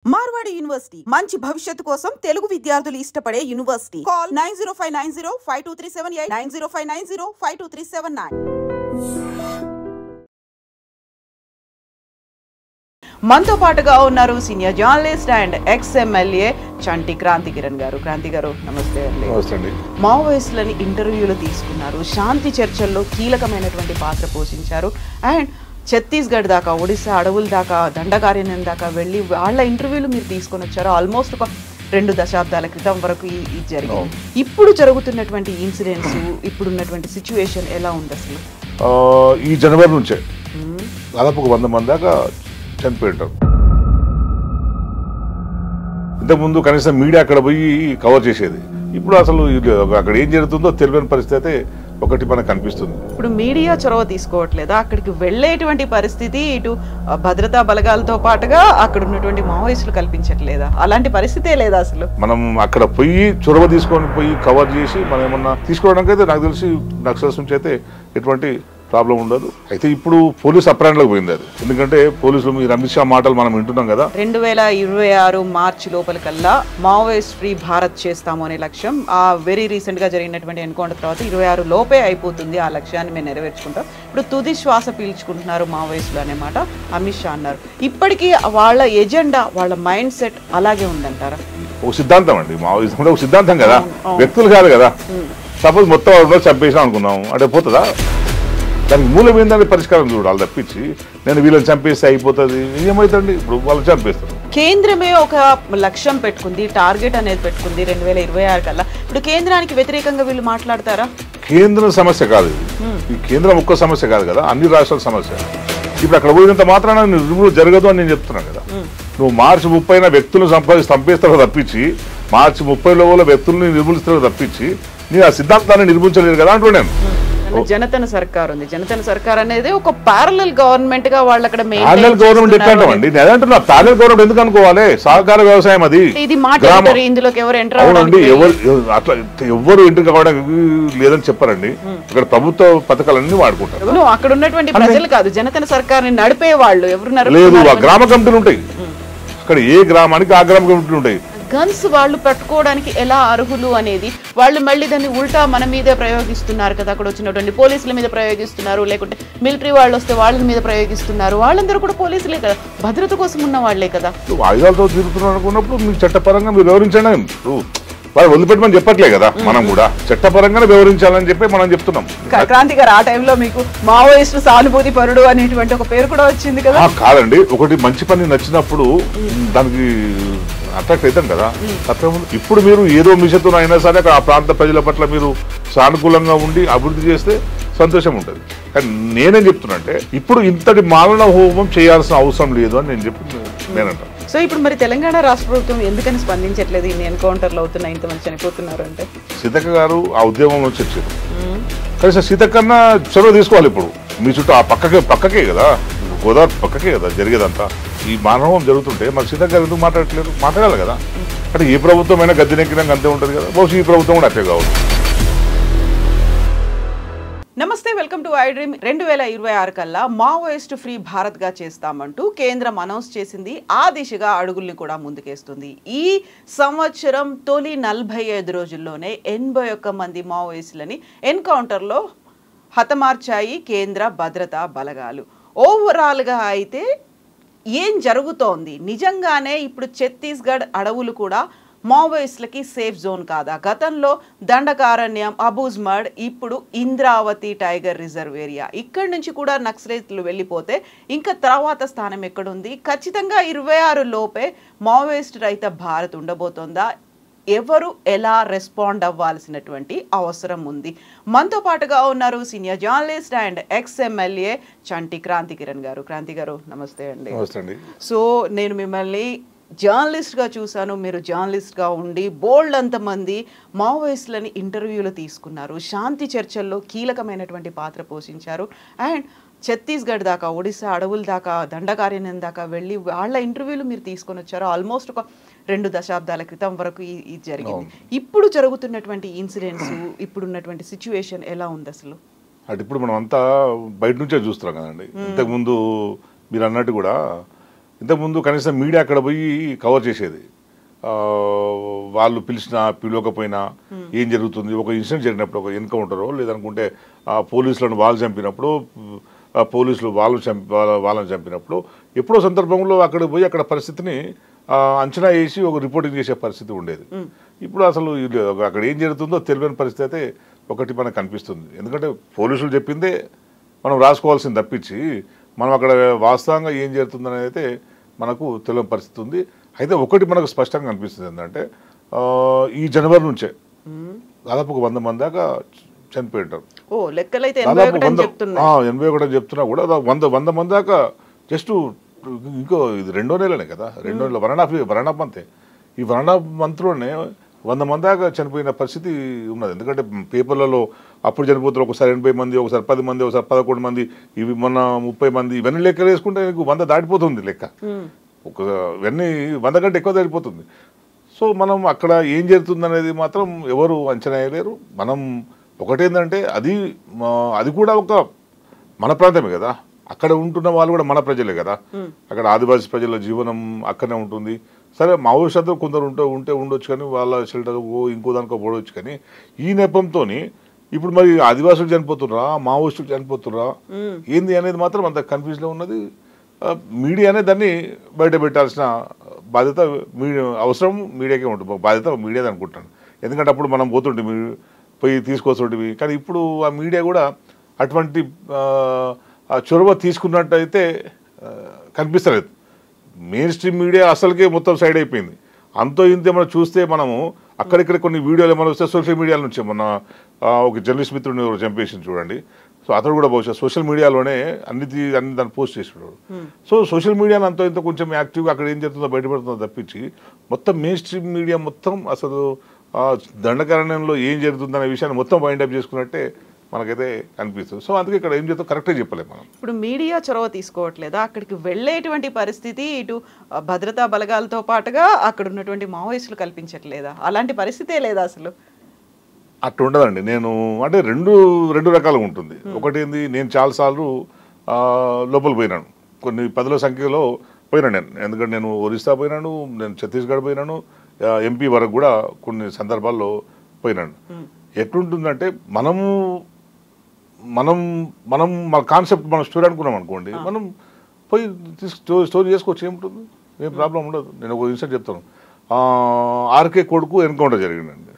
Marwadi university మంచి భవిష్యత్తు కోసం తెలుగు విద్యార్థులు ఇష్టపడే యూనివర్సిటీ. కాల్ 9059052378 9059052379. మనతో పాటుగా ఉన్నారు senior journalist and ex MLA Chanti Kranti Kiran గారు. క్రాంతి గారు నమస్తే అండి. మావోయిస్టులని ఇంటర్వ్యూలు తీసుకున్నారు, శాంతి చర్చల్లో కీలకమైనటువంటి పాత్ర పోషించారు అండ్ ఛత్తీస్గఢ్ దాకా, ఒడిశా అడవుల దాకా, దండకారణ్యం దాకా వెళ్ళి వాళ్ళ ఇంటర్వ్యూలు మీరు తీసుకొని వచ్చారు. ఆల్మోస్ట్ ఒక 2 దశాబ్దాల క్రితం వరకు ఇది జరిగింది. ఇప్పుడు జరుగుతున్నటువంటి ఇన్సిడెంట్స్, ఇప్పుడున్నటువంటి సిచ్యువేషన్ ఎలా ఉంది అసలు? ఈ జనవరి నుంచే దాదాపు 100 మంది దాకా చనిపోయింటారు. ఇంతకుముందు కనీసం మీడియా అక్కడ పోయి కవర్ చేసేది. ఇప్పుడు అసలు అక్కడ ఏం జరుగుతుందో తెలియని పరిస్థితి అయితే ఒకటి మనకు కనిపిస్తుంది. ఇప్పుడు మీడియా చొరవ తీసుకోవట్లేదా? అక్కడికి వెళ్లేటువంటి పరిస్థితి ఇటు భద్రతా బలగాలతో పాటుగా అక్కడ ఉన్నటువంటి మావోయిస్టులు కల్పించట్లేదా? అలాంటి పరిస్థితే లేదా అసలు? మనం అక్కడ పోయి చొరవ తీసుకొని పోయి కవర్ చేసి మనం ఏమన్నా తీసుకోవడానికి అయితే నాకు తెలిసి నక్సల్స్ నుంచి అయితే ఎటువంటి ప్రాబ్లం ఉండదు. అయితే ఇప్పుడు పోలీసు అప్రాణలోకి పోయింది అది. ఎందుకంటే పోలీసులు మీరు అమిత్ షా మాటలు మనం వింటున్నాం కదా. 2026 మార్చి లోపలికల్లా మావోయిస్ట్ ఫ్రీ భారత్ చేస్తాము అనే లక్ష్యం వెరీ రీసెంట్ గా జరిగినటువంటి ఎన్కౌంటర్ తర్వాత 26 లోపే అయిపోతుంది. ఆ లక్ష్యాన్ని మేము నెరవేర్చుకుంటాం. ఇప్పుడు తుది శ్వాస పీల్చుకుంటున్నారు మావోయిస్టులు అనే మాట అమిత్ షా అన్నారు. ఇప్పటికీ వాళ్ళ ఎజెండా, వాళ్ళ మైండ్ సెట్ అలాగే ఉందంటారా? ఒక సిద్ధాంతం అండి, మావోయిజం అంటే ఒక సిద్ధాంతం కదా, వ్యక్తులు కాదు కదా. సపోజ్ మొత్తం చంపేసినా అనుకున్నాం అంటే పోతుందా? దానికి మూలం ఏందని పరిష్కారం చూడాలి తప్పించి నేను వీళ్ళని చంపేస్తే అయిపోతుంది ఏమవుతుంది? ఇప్పుడు వాళ్ళు చంపేస్తారు. కేంద్రమే ఒక లక్ష్యం పెట్టుకుంది, టార్గెట్ అనేది పెట్టుకుంది 2026 కల్లా. ఇప్పుడు కేంద్రానికి వ్యతిరేకంగా వీళ్ళు మాట్లాడతారా? కేంద్రం సమస్య కాదు, ఈ కేంద్రం ఒక్క సమస్య కాదు కదా, అన్ని రాష్ట్రాల సమస్య. ఇప్పుడు అక్కడ పోయినంత మాత్రాన నిర్మూలన జరగదు అని నేను చెప్తున్నాను కదా. నువ్వు మార్చి 30 వ్యక్తులను సంపాదిస్తారో తప్పించి, మార్చి 30 వ్యక్తుల్ని నిర్మూలిస్తారో తప్పించి నీ ఆ సిద్ధాంతాన్ని నిర్మించలేదు కదా అంటూ నేను. జనతన సర్కార్ ఉంది. జనతన సర్కార్ అనేది ఒక ప్యారలల్ గవర్నమెంట్ గా వాళ్ళు అక్కడ ప్యారలల్ గవర్నమెంట్ ఎట్లంటామండి? నేను అంటున్నా ప్యారలల్ గవర్నమెంట్ ఎందుకు అనుకోవాలి? సహకార వ్యవసాయం అది. ఇది మాట్లాడారు, ఇందులోకి ఎవరు ఎంటర్ అవునండి, అట్లా ఎవరు ఎంటర్ కావడానికి లేదని చెప్పారండి. ఇక్కడ ప్రభుత్వ పథకాలన్నీ వాడుకుంటారు. అక్కడ ఉన్నటువంటి ప్రజలు కాదు, జనతన సర్కార్ ని నడిపే వాళ్ళు ఎవరు లేదు. గ్రామ కమిటీలు ఉంటాయి అక్కడ, ఏ గ్రామానికి ఆ గ్రామ కమిటీలు ఉంటాయి. గన్స్ వాళ్ళు పట్టుకోవడానికి ఎలా అర్హులు అనేది వాళ్ళు మళ్ళీ దాన్ని ఉల్టా మన మీదే ప్రయోగిస్తున్నారు కదా. అక్కడ వచ్చినటువంటి పోలీసుల మీద ప్రయోగిస్తున్నారు, లేకుంటే మిలిటరీ వాళ్ళు వస్తే వాళ్ళ మీద ప్రయోగిస్తున్నారు. వాళ్ళందరూ కూడా పోలీసులే కదా, భద్రత కోసం ఉన్న వాళ్లే కదా. ఆయుధాలతో తిరుగుతున్నారు అనుకున్నప్పుడు మీకు చట్టపరంగా మీరు వివరించండి. వాళ్ళు వదిలిపెట్టమని చెప్పట్లే కదా, మనం కూడా చట్టపరంగానే వివరించాలని చెప్పి మనం చెప్తున్నాం. క్రాంతి గారు, ఆ టైంలో మీకు మావోయిస్టు సానుభూతి పరుడు అనేటువంటి ఒక పేరు కూడా వచ్చింది కదా. కాదండి, ఒకటి మంచి పని నచ్చినప్పుడు దానికి అట్రాక్ట్ అవుతాం కదా, తప్పేముంది. ఇప్పుడు మీరు ఏదో మిషతో అయినా సరే ఆ ప్రాంత ప్రజల పట్ల మీరు సానుకూలంగా ఉండి అభివృద్ధి చేస్తే సంతోషం ఉంటుంది. కానీ నేనేం చెప్తున్నా అంటే ఇప్పుడు ఇంతటి మాలన హోమం చేయాల్సిన అవసరం లేదు అని నేనంటాను. సో ఇప్పుడు మరి తెలంగాణ రాష్ట్ర ప్రభుత్వం ఎందుకని స్పందించట్లేదు? ఇన్ని ఎన్కౌంటర్లు అవుతున్నాయి, ఇంతమంది చనిపోతున్నారు అంటే. సీతక్క గారు ఆ ఉద్యమం నుంచి వచ్చారు, కనీసం సీతక్కన్నా చొరవ తీసుకోవాలి. ఇప్పుడు మీ చుట్టూ ఆ పక్కకే కదా, గోదావరి పక్కకే కదా జరిగేదంతా. ఈ మానవం జరుగుతుంటే మరి సీతక్క గారు ఎందుకు మాట్లాడట్లేదు? మాట్లాడాలి కదా. అంటే ఏ ప్రభుత్వం అయినా గద్దెనెక్కినాక అంతే ఉంటుంది కదా, బహుశా ఈ ప్రభుత్వం కూడా అట్టే కావచ్చు. నమస్తే, వెల్కమ్ టు ఐ డ్రీమ్. 2026 కల్లా మావోయిస్ట్ ఫ్రీ భారత్ గా చేస్తామంటూ కేంద్రం అనౌన్స్ చేసింది. ఆ దిశగా అడుగుల్ని కూడా ముందుకేస్తుంది. ఈ సంవత్సరం తొలి 45 రోజుల్లోనే 81 మంది మావోయిస్టులని ఎన్కౌంటర్లో హతమార్చాయి కేంద్ర భద్రతా బలగాలు. ఓవరాల్గా అయితే ఏం జరుగుతోంది? నిజంగానే ఇప్పుడు ఛత్తీస్గఢ్ అడవులు కూడా మావోయిస్టులకి సేఫ్ జోన్ కాదా? గతంలో దండకారణ్యం, అబూజ్మడ్, ఇప్పుడు ఇంద్రావతి టైగర్ రిజర్వ్ ఏరియా, ఇక్కడి నుంచి కూడా నక్సలైట్లు వెళ్ళిపోతే ఇంకా తర్వాత స్థానం ఎక్కడుంది? ఖచ్చితంగా 26 లోపే మావోయిస్ట్ రహిత భారత్ ఉండబోతోందా? ఎవరు ఎలా రెస్పాండ్ అవ్వాల్సినటువంటి అవసరం ఉంది? మనతో పాటుగా ఉన్నారు senior journalist and ex MLA Chanti Kranti Kiran గారు. క్రాంతి గారు నమస్తే అండి. సో నేను మిమ్మల్ని జర్నలిస్ట్గా చూశాను, మీరు జర్నలిస్ట్గా ఉండి బోల్డ్ అంతమంది మావోయిస్టులని ఇంటర్వ్యూలు తీసుకున్నారు, శాంతి చర్చల్లో కీలకమైనటువంటి పాత్ర పోషించారు అండ్ ఛత్తీస్గఢ్ దాకా, ఒడిశా అడవుల దాకా, దండకారణ్యం దాకా వెళ్ళి వాళ్ళ ఇంటర్వ్యూలు మీరు తీసుకొని వచ్చారు. ఆల్మోస్ట్ ఒక 2 దశాబ్దాల క్రితం వరకు ఇది జరిగింది. ఇప్పుడు జరుగుతున్నటువంటి ఇన్సిడెంట్స్, ఇప్పుడున్నటువంటి సిచ్యువేషన్ ఎలా ఉంది అసలు? అంటే ఇప్పుడు మనం అంతా బయట నుంచే చూస్తున్నాం కదండి. ఇంతకుముందు మీరు అన్నట్టు కూడా ఇంతకుముందు కనీసం మీడియా అక్కడ పోయి కవర్ చేసేది. వాళ్ళు పిలిచినా పిలవకపోయినా ఏం జరుగుతుంది, ఒక ఇన్సిడెంట్ జరిగినప్పుడు, ఒక ఎన్కౌంటరో లేదనుకుంటే పోలీసులను వాళ్ళు చంపినప్పుడు, పోలీసులు వాళ్ళని చంపినప్పుడు, ఎప్పుడో సందర్భంలో అక్కడ పోయి అక్కడ పరిస్థితిని అంచనా వేసి ఒక రిపోర్టింగ్ చేసే పరిస్థితి ఉండేది. ఇప్పుడు అసలు అక్కడ ఏం జరుగుతుందో తెలియని పరిస్థితి అయితే ఒకటి మనకు కనిపిస్తుంది. ఎందుకంటే పోలీసులు చెప్పిందే మనం రాసుకోవాల్సింది తప్పించి మనం అక్కడ వాస్తవంగా ఏం జరుగుతుందనేది అయితే మనకు తెలియని పరిస్థితి ఉంది. అయితే ఒకటి మనకు స్పష్టంగా కనిపిస్తుంది ఏంటంటే ఈ జనవరి నుంచే దాదాపు 100 మంది దాకా చనిపోయి ఉంటారు. 81 చెప్తున్నా కూడా 100 మంది దాకా జస్ట్ ఇంకో ఇది 2వ నెలనే కదా, 2వ నెల 1.5 మంతే. ఈ 1.5 మంత్లోనే 100 మంది దాకా చనిపోయిన పరిస్థితి ఉన్నది. ఎందుకంటే పేపర్లలో అప్పుడు చనిపోతారు ఒకసారి 80 మంది, ఒకసారి 10 మంది, ఒకసారి 11 మంది, ఇవి మొన్న 30 మంది, ఇవన్నీ లెక్కలు వేసుకుంటే 100 దాటిపోతుంది లెక్క. ఇవన్నీ 100 కంటే ఎక్కువ దాటిపోతుంది. సో మనం అక్కడ ఏం జరుగుతుంది అనేది మాత్రం ఎవరు అంచనా వేయలేరు. మనం ఒకటేంటంటే అది కూడా ఒక మన ప్రాంతమే కదా, అక్కడ ఉంటున్న వాళ్ళు కూడా మన ప్రజలే కదా, అక్కడ ఆదివాసీ ప్రజల జీవనం అక్కడనే ఉంటుంది. సరే మావోయిస్టులు కొందరు ఉండొచ్చు కానీ వాళ్ళ షెల్టర్ ఇంకో దానికో పోవచ్చు. కానీ ఈ నెపంతో ఇప్పుడు మరి ఆదివాసులు చనిపోతుర్రా, మావోయిస్టులు చనిపోతుర్రా ఏంది అనేది మాత్రం అంత కన్ఫ్యూజ్లో ఉన్నది. మీడియానే దాన్ని బయట పెట్టాల్సిన బాధ్యత అవసరం మీడియాకే ఉంటుంది, బాధ్యత మీడియాది అనుకుంటాను. ఎందుకంటే అప్పుడు మనం పోతుంటే పోయి తీసుకోవచ్చుంటివి, కానీ ఇప్పుడు ఆ మీడియా కూడా అటువంటి చొరవ తీసుకున్నట్టయితే కనిపిస్తలేదు. మెయిన్ స్ట్రీమ్ మీడియా అసలుకే మొత్తం సైడ్ అయిపోయింది. అంతో ఇంతే మనం చూస్తే మనము అక్కడిక్కడ కొన్ని వీడియోలు మనం వస్తే సోషల్ మీడియాల నుంచి మొన్న ఒక జర్నలిస్ట్ మిత్రుడిని చంపేసింది చూడండి. సో అతడు కూడా బహుశా సోషల్ మీడియాలోనే అన్ని దాన్ని పోస్ట్ చేసేవాడు. సో సోషల్ మీడియాలో అంతో ఇంత కొంచెం యాక్టివ్గా అక్కడ ఏం జరుగుతుందో బయటపడుతుందో తప్పించి మొత్తం మెయిన్ స్ట్రీమ్ మీడియా మొత్తం అసలు దండకారణ్యంలో ఏం జరుగుతుందనే విషయాన్ని మొత్తం వైండప్ చేసుకున్నట్టే మనకైతే అనిపిస్తుంది. సో అందుకే ఇక్కడ ఏం చేస్తాం కరెక్టే చెప్పలేము మనం. ఇప్పుడు మీడియా చొరవ తీసుకోవట్లేదా, అక్కడికి వెళ్ళేటువంటి పరిస్థితి ఇటు భద్రతా బలగాలతో పాటుగా అక్కడ ఉన్నటువంటి మావోయిస్టులు కల్పించట్లేదా, అలాంటి పరిస్థితే లేదా అసలు? అట్లా ఉండదండి. నేను అంటే రెండు రకాలుగా ఉంటుంది. ఒకటి ఏంది, నేను చాలాసార్లు లోపలికి పోయినాను, కొన్ని 10ల సంఖ్యలో పోయినాను నేను. ఎందుకంటే నేను ఒరిస్సా పోయినాను, నేను ఛత్తీస్గఢ్ పోయినాను, ఎంపీ వరకు కూడా కొన్ని సందర్భాల్లో పోయినాను. ఎట్లుంటుందంటే మన కాన్సెప్ట్ మనం స్టోరీ అనుకున్నాం అనుకోండి, మనం పోయి స్టోరీ చేసుకోవచ్చు, ఏముంటుంది, ఏం ప్రాబ్లం ఉండదు. నేను ఒక ఇన్సిడెంట్ చెప్తాను. ఆర్కే కొడుకు ఎన్కౌంటర్ జరిగిందండి.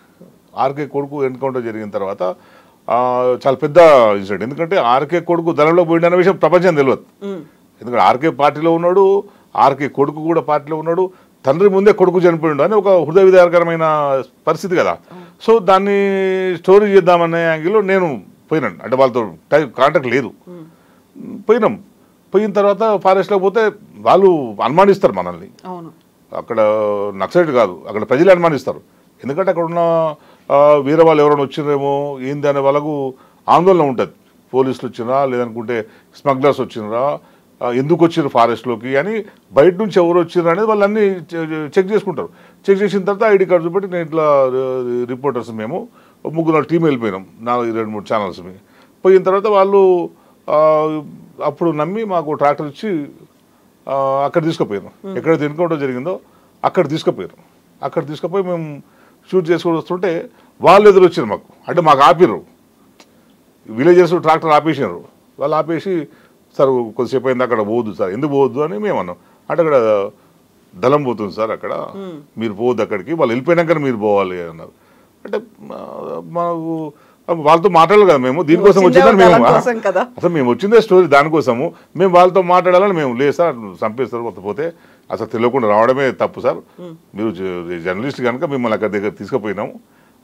ఆర్కే కొడుకు ఎన్కౌంటర్ జరిగిన తర్వాత చాలా పెద్ద ఇన్సిడెంట్. ఎందుకంటే ఆర్కే కొడుకు దళంలో పోయిన విషయం ప్రపంచం తెలియదు. ఎందుకంటే ఆర్కే పార్టీలో ఉన్నాడు, ఆర్కే కొడుకు కూడా పార్టీలో ఉన్నాడు, తండ్రి ముందే కొడుకు చనిపోయిండు అని ఒక హృదయ విదారకరమైన పరిస్థితి కదా. సో దాన్ని స్టోరీ చేద్దామనే యాంగిల్లో నేను పోయినాను. అంటే వాళ్ళతో కాంటాక్ట్ లేదు. పోయిన తర్వాత ఫారెస్ట్లో పోతే వాళ్ళు అనుమానిస్తారు మనల్ని. అక్కడ నక్సలైట్ కాదు, అక్కడ ప్రజలు అనుమానిస్తారు. ఎందుకంటే అక్కడ ఉన్న వేరే వాళ్ళు ఎవరైనా వచ్చినారేమో ఏంది అనే వాళ్ళకు ఆందోళన ఉంటుంది. పోలీసులు వచ్చినరా లేదనుకుంటే స్మగ్లర్స్ వచ్చినరా, ఎందుకు వచ్చారు ఫారెస్ట్లోకి అని, బయట నుంచి ఎవరు వచ్చారు అనేది వాళ్ళు అన్నీ చెక్ చేసుకుంటారు. చెక్ చేసిన తర్వాత ఐడి కార్డు చూపెట్టి నేను ఇట్లా రిపోర్టర్స్ మేము 3 టీం వెళ్ళిపోయినాం, 2-3 ఛానల్స్ పోయిన తర్వాత వాళ్ళు అప్పుడు నమ్మి మాకు ట్రాక్టర్ ఇచ్చి అక్కడ తీసుకుపోయారు. ఎక్కడైతే ఎన్కౌంటర్ జరిగిందో అక్కడ తీసుకుపోయి మేము షూట్ చేసుకొని వస్తుంటే వాళ్ళు ఎదురు వచ్చారు మాకు. అంటే మాకు ఆపిర్రు, విలేజెస్ ట్రాక్టర్ ఆపేసినారు. వాళ్ళు ఆపేసి సార్ కొద్దిసేపు అయింది అక్కడ పోవద్దు సార్, ఎందుకు పోవద్దు అని మేము అన్నాం. అంటే అక్కడ దళం పోతుంది సార్, అక్కడ మీరు పోవద్దు అక్కడికి, వాళ్ళు వెళ్ళిపోయినాక మీరు పోవాలి అన్నారు. అంటే మాకు వాళ్ళతో మాట్లాడాలి కదా, మేము దీనికోసం వచ్చిందని మేము అసలు మేము వచ్చిందే స్టోరీ దానికోసము, మేము వాళ్ళతో మాట్లాడాలని మేము లేదు సార్ చంపేస్తారు కొత్తపోతే అసలు తెలియకుండా రావడమే తప్పు సార్, మీరు జర్నలిస్ట్ కనుక మిమ్మల్ని అక్కడ దగ్గర తీసుకుపోయినాము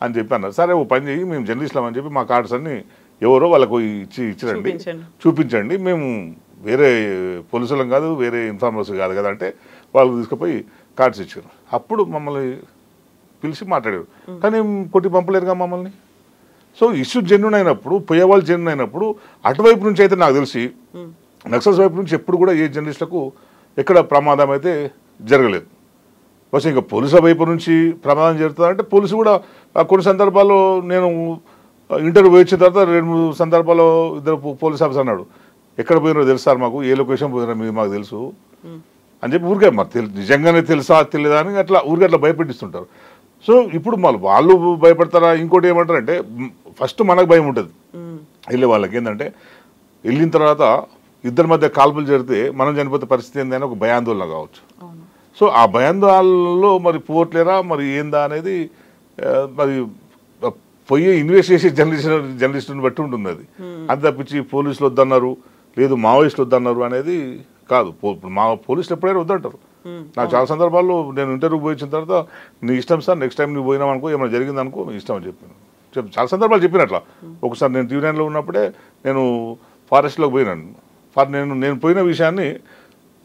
అని చెప్పి అన్నారు. సరే ఓ పని చేయి, మేము జర్నలిస్టులం అని చెప్పి మా కార్డ్స్ అన్ని ఎవరో వాళ్ళకు ఇచ్చిరండి, చూపించండి, మేము వేరే పోలీసులం కాదు, వేరే ఇన్ఫార్మర్స్ కాదు కదా అంటే వాళ్ళు తీసుకుపోయి కార్డ్స్ ఇచ్చారు. అప్పుడు మమ్మల్ని పిలిచి మాట్లాడారు, కానీ కొట్టి పంపలేరుగా మమ్మల్ని. సో ఇష్యూ జెన్యున్ అయినప్పుడు, పోయేవాళ్ళు జెన్యున్ అయినప్పుడు అటువైపు నుంచి అయితే నాకు తెలిసి నక్సల్స్ వైపు నుంచి ఎప్పుడు కూడా ఏ జర్నలిస్టులకు ఎక్కడ ప్రమాదం అయితే జరగలేదు. బస్ ఇంకా పోలీసుల వైపు నుంచి ప్రమాదం జరుగుతుందంటే పోలీసు కూడా కొన్ని సందర్భాల్లో నేను ఇంటర్వ్యూ వచ్చిన తర్వాత 2-3 సందర్భాల్లో ఇద్దరు పోలీస్ ఆఫీసర్ అన్నాడు, ఎక్కడ పోయినారో తెలుసు సార్ మాకు, ఏ లొకేషన్ పోయినారో మీరు మాకు తెలుసు, అని చెప్పి ఊరికే మరి నిజంగానే తెలుసా తెలియదా అని అట్లా ఊరికే అట్లా భయపెట్టిస్తుంటారు. సో ఇప్పుడు వాళ్ళు భయపడతారా? ఇంకోటి ఏమంటారంటే ఫస్ట్ మనకు భయం ఉంటుంది వెళ్ళే వాళ్ళకి. ఏంటంటే వెళ్ళిన తర్వాత ఇద్దరి మధ్య కాల్పులు జరిగితే మనం చనిపోతే పరిస్థితి ఏందని ఒక భయాందోళన కావచ్చు. సో ఆ భయాందోళనలో మరి పోవట్లేరా మరి ఏందా అనేది మరి పోయి ఇన్వెస్ట్ చేసే జర్నలిస్టుని బట్టి ఉంటుంది అది. అంత తప్పించి పోలీసులు వద్దన్నారు, లేదు మావోయిస్టులు వద్దన్నారు అనేది కాదు. మా పోలీసులు ఎప్పుడైనా వద్దంటారు. నాకు చాలా సందర్భాల్లో నేను ఇంటర్వ్యూకి పోయి వచ్చిన తర్వాత నీ ఇష్టం సార్, నెక్స్ట్ టైం నువ్వు పోయినావు అనుకో, ఏమైనా జరిగిందనుకో మీ ఇష్టం అని చెప్పాను. చాలా సందర్భాలు చెప్పినట్లా. ఒకసారి నేను టీవీ9లో ఉన్నప్పుడే నేను ఫారెస్ట్లోకి పోయినాను. నేను పోయిన విషయాన్ని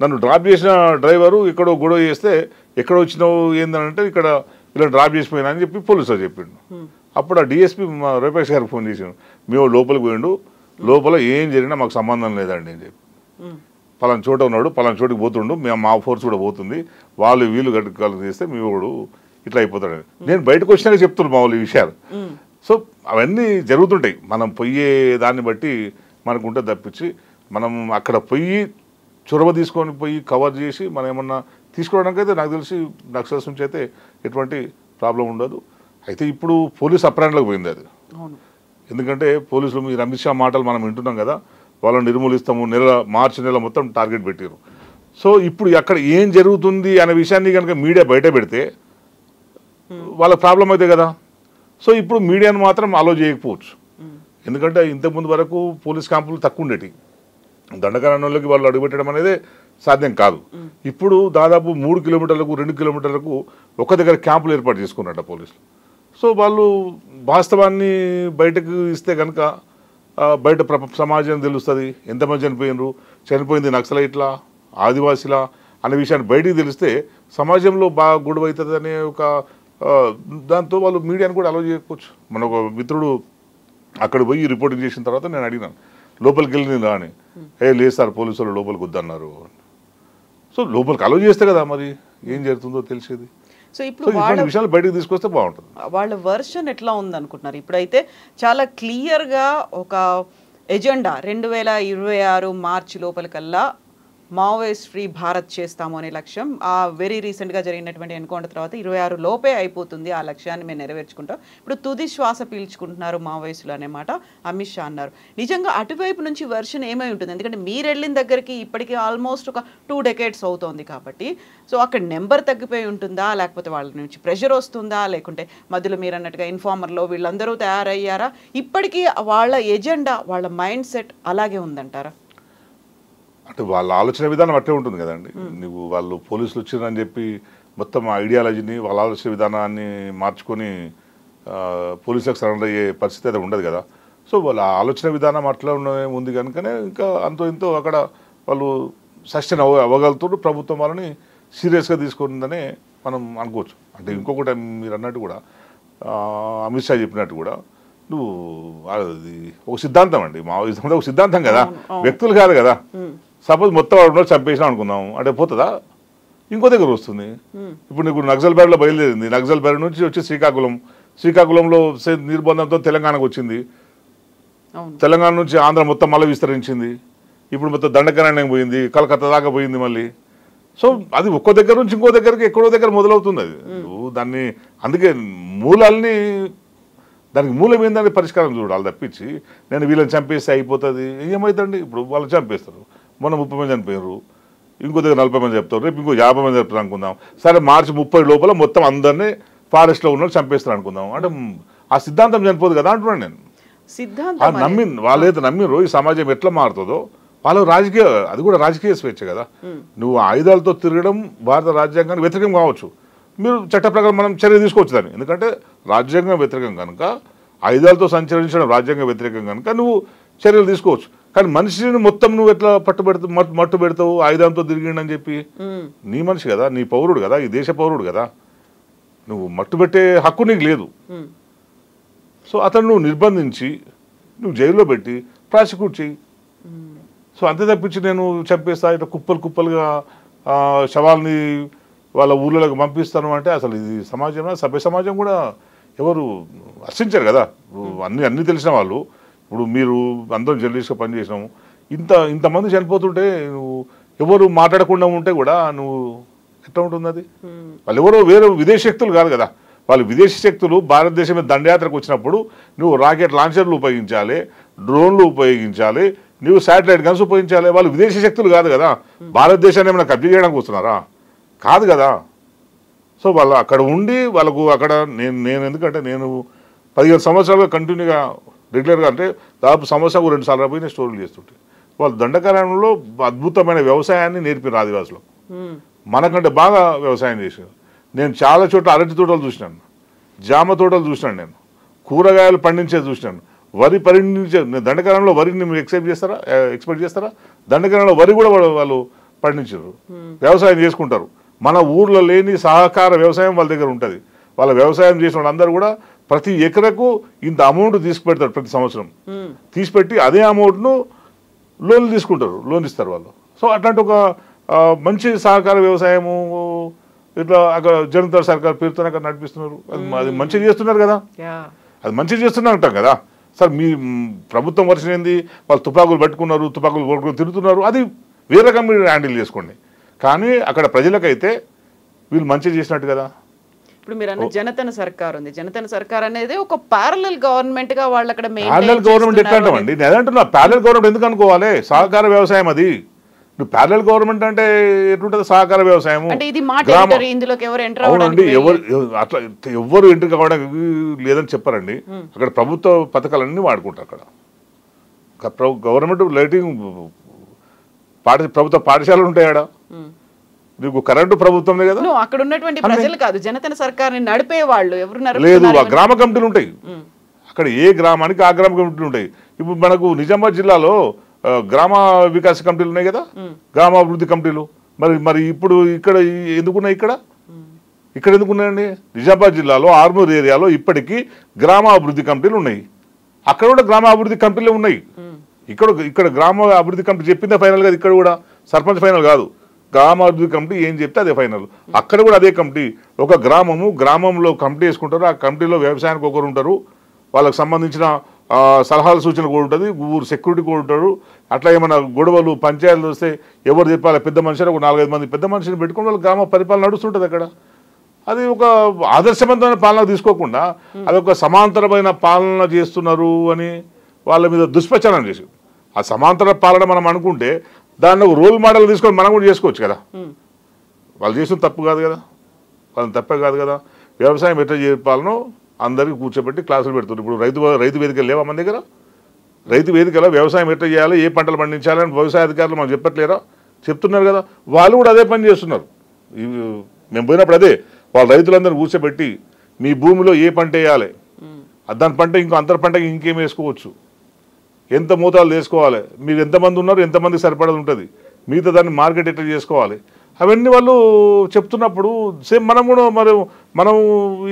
నన్ను డ్రాప్ చేసిన డ్రైవరు ఎక్కడో గొడవ చేస్తే ఎక్కడ వచ్చినావు ఏంటంటే ఇక్కడ ఇలా డ్రాప్ చేసిపోయినా అని చెప్పి పోలీసులు చెప్పిండు. అప్పుడు ఆ డిఎస్పీ మా రూపేష్ గారికి ఫోన్ చేసాను, మేము లోపలికి పోయిండు, లోపల ఏం జరిగినా మాకు సంబంధం లేదండి అని చెప్పి, పలానా చోట ఉన్నాడు, పలానా చోటుకి పోతుండు, మేము మా ఫోర్స్ కూడా పోతుంది, వాళ్ళు వీళ్ళు గడ్డకాలు చేస్తే మీ వాడు ఇట్లా అయిపోతాడు. నేను బయటకు వచ్చినాక చెప్తున్నాను మా వాళ్ళు ఈ విషయాలు. సో అవన్నీ జరుగుతుంటాయి. మనం పోయే దాన్ని బట్టి మనకు ఉంటే తప్పించి మనం అక్కడ పోయి చొరవ తీసుకొని పోయి కవర్ చేసి మనం ఏమన్నా తీసుకోవడానికి అయితే నాకు తెలిసి నక్సల్స్ నుంచి అయితే ఎటువంటి ప్రాబ్లం ఉండదు. అయితే ఇప్పుడు పోలీస్ అప్రాండ్లోకి పోయింది అది. ఎందుకంటే పోలీసులు మీరు అమిత్ షా మాటలు మనం వింటున్నాం కదా, వాళ్ళని నిర్మూలిస్తాము, మార్చి నెల మొత్తం టార్గెట్ పెట్టారు. సో ఇప్పుడు అక్కడ ఏం జరుగుతుంది అనే విషయాన్ని కనుక మీడియా బయట పెడితే వాళ్ళకి ప్రాబ్లం అవుతాయి కదా. సో ఇప్పుడు మీడియాను మాత్రం అలో చేయకపోవచ్చు. ఎందుకంటే ఇంతకుముందు వరకు పోలీస్ క్యాంపులు తక్కువ ఉండేవి, దండకారణ్యంలోకి వాళ్ళు అడుగుపెట్టడం అనేది సాధ్యం కాదు. ఇప్పుడు దాదాపు 3 కిలోమీటర్లకు 2 కిలోమీటర్లకు ఒక దగ్గర క్యాంపులు ఏర్పాటు చేసుకున్నట్ట పోలీసులు. సో వాళ్ళు వాస్తవాన్ని బయటకు ఇస్తే కనుక బయట సమాజం తెలుస్తుంది, ఎంతమంది చనిపోయింది నక్సలైట్లా ఆదివాసీలా అనే విషయాన్ని బయటికి తెలిస్తే సమాజంలో బాగా గొడవ అవుతుంది అనే ఒక దాంతో వాళ్ళు మీడియాను కూడా అలో చేయకపోవచ్చు. మన ఒక మిత్రుడు అక్కడ పోయి రిపోర్టింగ్ చేసిన తర్వాత నేను అడిగినాను, లోపలికి వెళ్ళిందా అని. లేదు సార్, పోలీసు వాళ్ళు లోపలికి వద్దన్నారు. సో లోపలికి అలో చేస్తే కదా మరి ఏం జరుగుతుందో తెలిసేది. సో ఇప్పుడు వాళ్ళ విషయాలు బయటకు తీసుకొస్తే బాగుంటుంది. వాళ్ళ వర్షన్ ఎట్లా ఉందనుకుంటున్నారు? ఇప్పుడైతే చాలా క్లియర్గా ఒక ఎజెండా 2026 మార్చి లోపలికల్లా మావోయిస్ట్ ఫ్రీ భారత్ చేస్తాము అనే లక్ష్యం. వెరీ రీసెంట్గా జరిగినటువంటి ఎన్కౌంటర్ తర్వాత 26 లోపే అయిపోతుంది, ఆ లక్ష్యాన్ని మేము నెరవేర్చుకుంటాం. ఇప్పుడు తుది శ్వాస పీల్చుకుంటున్నారు మావోయిస్టులు అనే మాట అమిత్ షా అన్నారు. నిజంగా అటువైపు నుంచి వర్షన్ ఏమై ఉంటుంది? ఎందుకంటే మీరు వెళ్ళిన దగ్గరికి ఇప్పటికీ ఆల్మోస్ట్ ఒక 2 డెకేడ్స్ అవుతోంది కాబట్టి, సో అక్కడ నెంబర్ తగ్గిపోయి ఉంటుందా, లేకపోతే వాళ్ళ నుంచి ప్రెషర్ వస్తుందా, లేకుంటే మధ్యలో మీరు అన్నట్టుగా ఇన్ఫార్మర్లో వీళ్ళందరూ తయారయ్యారా? ఇప్పటికీ వాళ్ళ ఎజెండా, వాళ్ళ మైండ్ సెట్ అలాగే ఉందంటారా? అంటే వాళ్ళ ఆలోచన విధానం అట్టే ఉంటుంది కదండి. నువ్వు వాళ్ళు పోలీసులు వచ్చిరని చెప్పి మొత్తం ఐడియాలజీని వాళ్ళ ఆలోచన విధానాన్ని మార్చుకొని పోలీసులకు సరెండర్ అయ్యే పరిస్థితి అయితే ఉండదు కదా. సో వాళ్ళ ఆలోచన విధానం అట్లా ఉంది కనుకనే ఇంకా అంతో ఇంతో అక్కడ వాళ్ళు సస్టైన్ అవ్వగలుగుతారు. ప్రభుత్వం వాళ్ళని సీరియస్గా తీసుకుంటుందనే మనం అనుకోవచ్చు. అంటే ఇంకొకటి మీరు అన్నట్టు కూడా అమిత్ షా చెప్పినట్టు కూడా నువ్వు అది ఒక సిద్ధాంతం అండి, మావోయిజం ఒక సిద్ధాంతం కదా, వ్యక్తులు కాదు కదా. సపోజ్ మొత్తం వాడు చంపేసినా అనుకుందాం అంటే పోతుందా? ఇంకో దగ్గర వస్తుంది. ఇప్పుడు నీకు నక్సల్ బ్యాడ్లో బయలుదేరింది, నక్సల్ బ్యాడ్ నుంచి వచ్చి శ్రీకాకుళంలో నిర్బంధంతో తెలంగాణకు వచ్చింది, తెలంగాణ నుంచి ఆంధ్ర మొత్తం మళ్ళీ విస్తరించింది, ఇప్పుడు మొత్తం దండకారణ్యం పోయింది, కలకత్తా దాకా పోయింది మళ్ళీ. సో అది ఒక్కో దగ్గర నుంచి ఇంకో దగ్గరికి ఎక్కడో దగ్గర మొదలవుతుంది అది. దాన్ని అందుకే మూలాల్ని దానికి మూలం ఏందని పరిష్కారం చూడాలి తప్పించి నేను వీళ్ళని చంపేస్తే అయిపోతుంది ఏమవుతుంది. ఇప్పుడు వాళ్ళు చంపేస్తారు, మొన్న 30 మంది చనిపోయారు, ఇంకో దగ్గర 40 మంది చెప్తారు, రేపు ఇంకో 50 మంది చెప్తారు అనుకుందాం. సరే మార్చి 30 లోపల మొత్తం అందరినీ ఫారెస్ట్లో ఉన్న చంపేస్తారు అనుకుందాం. అంటే ఆ సిద్ధాంతం చనిపోదు కదా అంటున్నాను నేను. సిద్ధాంతం వాళ్ళైతే నమ్మినరు ఈ సమాజం ఎట్లా మారుతుందో వాళ్ళు రాజకీయ, అది కూడా రాజకీయ స్వేచ్ఛ కదా. నువ్వు ఆయుధాలతో తిరగడం భారత రాజ్యాంగానికి వ్యతిరేకం కావచ్చు, మీరు చట్ట ప్రకారం మనం చర్య తీసుకోవచ్చు దాన్ని. ఎందుకంటే రాజ్యాంగం వ్యతిరేకం కనుక, ఆయుధాలతో సంచరించడం రాజ్యాంగ వ్యతిరేకం కనుక నువ్వు చర్యలు తీసుకోవచ్చు. కానీ మనిషిని మొత్తం నువ్వు ఎట్లా మట్టు పెడతావు ఆయుధంతో తిరిగిండని చెప్పి? నీ మనిషి కదా, నీ పౌరుడు కదా, ఈ దేశ పౌరుడు కదా, నువ్వు మట్టు పెట్టే హక్కు నీకు లేదు. సో అతను నువ్వు నిర్బంధించి నువ్వు జైల్లో పెట్టి ప్రాసిక్యూట్ చెయ్యి. సో అంతే తప్పించి నేను చంపేస్తా ఇట్లా కుప్పలుగా శవాల్ని వాళ్ళ ఊళ్ళలోకి పంపిస్తాను అంటే అసలు ఇది సమాజం, సభ్య సమాజం కూడా ఎవరు హర్షించారు కదా. అన్నీ తెలిసిన వాళ్ళు, ఇప్పుడు మీరు అందరం జర్నలిస్ట్గా పనిచేసినాము, ఇంతమంది చనిపోతుంటే నువ్వు ఎవరు మాట్లాడకుండా ఉంటే కూడా నువ్వు ఎట్లా ఉంటుంది అది? వాళ్ళు ఎవరో వేరే విదేశీ శక్తులు కాదు కదా, వాళ్ళు విదేశీ శక్తులు భారతదేశం మీద దండయాత్రకు వచ్చినప్పుడు నువ్వు రాకెట్ లాంచర్లు ఉపయోగించాలి, డ్రోన్లు ఉపయోగించాలి, నువ్వు శాటిలైట్ గన్స్ ఉపయోగించాలి. వాళ్ళు విదేశీ శక్తులు కాదు కదా, భారతదేశాన్ని ఏమైనా కబ్జా చేయడానికి వస్తున్నారా? కాదు కదా. సో వాళ్ళు అక్కడ ఉండి వాళ్ళకు అక్కడ నేను ఎందుకంటే నేను 15 సంవత్సరాలుగా కంటిన్యూగా రెగ్యులర్గా అంటే దాదాపు సంవత్సరం 2 సార్లు పోయి నేను స్టోరీలు చేస్తుంటే వాళ్ళు దండకారణ్యంలో అద్భుతమైన వ్యవసాయాన్ని నేర్పిన ఆదివాసులకు మనకంటే బాగా వ్యవసాయం చేశారు. నేను చాలా చోట్ల అరటి తోటలు చూసినాను, జామ తోటలు చూసినాను, నేను కూరగాయలు పండించేది చూసినాను, వరి పండించే దండకారణ్యంలో వరిని మీరు ఎక్స్పెక్ట్ చేస్తారా? దండకారణ్యంలో వరి కూడా వాళ్ళు పండించారు, వ్యవసాయం చేసుకుంటారు. మన ఊర్లో లేని సహకార వ్యవసాయం వాళ్ళ దగ్గర ఉంటుంది. వాళ్ళ వ్యవసాయం చేసిన వాళ్ళందరూ కూడా ప్రతి ఎకరకు ఇంత అమౌంట్ తీసుకుపెడతారు ప్రతి సంవత్సరం. తీసిపెట్టి అదే అమౌంట్ను లోన్లు తీసుకుంటారు, లోన్ ఇస్తారు వాళ్ళు. సో అట్లాంటి ఒక మంచి సహకార వ్యవసాయము ఇట్లా అక్కడ జనతా సర్కార్ పేరుతో అక్కడ నడిపిస్తున్నారు. అది మంచిగా చేస్తున్నారు కదా, అది మంచిగా చేస్తున్నారు అంటాం కదా. సార్ మీ ప్రభుత్వం వర్షం ఏంది, వాళ్ళు తుపాకులు పట్టుకున్నారు, తుపాకులు కొట్టుకుని తిరుగుతున్నారు, అది వేరే రకం మీరు హ్యాండిల్ చేసుకోండి. కానీ అక్కడ ప్రజలకైతే వీళ్ళు మంచిగా చేసినట్టు కదా. ఇప్పుడు మీరు అన్న జనతన సర్కార్ ఉంది, జనతన సర్కార్ అనేది ఒక ప్యారలల్ గవర్నమెంట్ గా వాళ్ళు అక్కడ ప్యారలల్ గవర్నమెంట్ ఎట్లా అంటామండి? నేను అంటున్నా ప్యారలల్ గవర్నమెంట్ ఎందుకు అనుకోవాలి? సహకార వ్యవసాయం అది. నువ్వు ప్యారలల్ గవర్నమెంట్ అంటే ఎట్లుంటుంది? సహకార వ్యవసాయం అవునండి. అట్లా ఎవరు ఎంట్రీ కావడానికి లేదని చెప్పారండి. అక్కడ ప్రభుత్వ పథకాలన్నీ వాడుకుంటారు. అక్కడ గవర్నమెంట్ లైటింగ్ ప్రభుత్వ పాఠశాలలు ఉంటాయి. ఆడ నీకు కరెంటు ప్రభుత్వమే కదా. అక్కడ ఉన్నటువంటి ప్రజలు కాదు, జనతన సర్కార్ నడిపే వాళ్ళు ఎవరు లేదు, ఆ గ్రామ కమిటీలు ఉంటాయి. అక్కడ ఏ గ్రామానికి ఆ గ్రామ కమిటీలు ఉంటాయి. ఇప్పుడు మనకు నిజామాబాద్ జిల్లాలో గ్రామ వికాస కమిటీలు ఉన్నాయి కదా, గ్రామాభివృద్ధి కమిటీలు. మరి ఇప్పుడు ఇక్కడ ఎందుకున్నాయి? ఇక్కడ ఎందుకున్నాయండి? నిజామాబాద్ జిల్లాలో ఆర్మూర్ ఏరియాలో ఇప్పటికీ గ్రామాభివృద్ధి కమిటీలు ఉన్నాయి. అక్కడ కూడా గ్రామాభివృద్ధి కమిటీలు ఉన్నాయి. ఇక్కడ గ్రామ అభివృద్ధి కమిటీ చెప్పిందే ఫైనల్ కాదు. ఇక్కడ కూడా సర్పంచ్ ఫైనల్ కాదు, గ్రామాభివృద్ధి కమిటీ ఏం చెప్తే అదే ఫైనల్. అక్కడ కూడా అదే కమిటీ. ఒక గ్రామంలో కమిటీ వేసుకుంటారు. ఆ కమిటీలో వ్యవసాయానికి ఒకరు ఉంటారు, వాళ్ళకి సంబంధించిన సలహాలు సూచనలు కూడా ఉంటుంది, ఊరు సెక్యూరిటీ కూడా ఉంటారు. అట్లా ఏమైనా గొడవలు పంచాయతీలు వస్తే ఎవరు చెప్పాలి? పెద్ద మనుషులు ఒక 4-5 మంది పెద్ద మనుషులు పెట్టుకుని వాళ్ళు గ్రామ పరిపాలన నడుస్తుంటుంది. అక్కడ అది ఒక ఆదర్శవంతమైన పాలన తీసుకోకుండా అదొక సమాంతరమైన పాలన చేస్తున్నారు అని వాళ్ళ మీద దుష్ప్రచారం చేసి, ఆ సమాంతర పాలన మనం అనుకుంటే దాన్ని ఒక రోల్ మోడల్ తీసుకొని మనం కూడా చేసుకోవచ్చు కదా. వాళ్ళు చేసిన తప్పు కాదు కదా, వాళ్ళని తప్పే కాదు కదా. వ్యవసాయం ఎట్లా చెప్పాలనో అందరికీ కూర్చోబెట్టి క్లాసులు పెడుతుంది. ఇప్పుడు రైతు వేదికలు లేవా మన దగ్గర? రైతు వేదికలో వ్యవసాయం ఎట్లా చేయాలి, ఏ పంటలు పండించాలని వ్యవసాయ అధికారులు మనం చెప్పట్లేరా? చెప్తున్నారు కదా. వాళ్ళు కూడా అదే పని చేస్తున్నారు. మేము పోయినప్పుడు అదే వాళ్ళ రైతులందరూ కూర్చోబెట్టి మీ భూమిలో ఏ పంట వేయాలి, దాని పంట ఇంకో అంతర పంటకి ఇంకేం వేసుకోవచ్చు, ఎంత మోతాదు వేసుకోవాలి, మీరు ఎంతమంది ఉన్నారు, ఎంతమంది సరిపడదు ఉంటుంది, మిగతా దాన్ని మార్కెట్ ఎట్లా చేసుకోవాలి, అవన్నీ వాళ్ళు చెప్తున్నప్పుడు సేమ్ మనం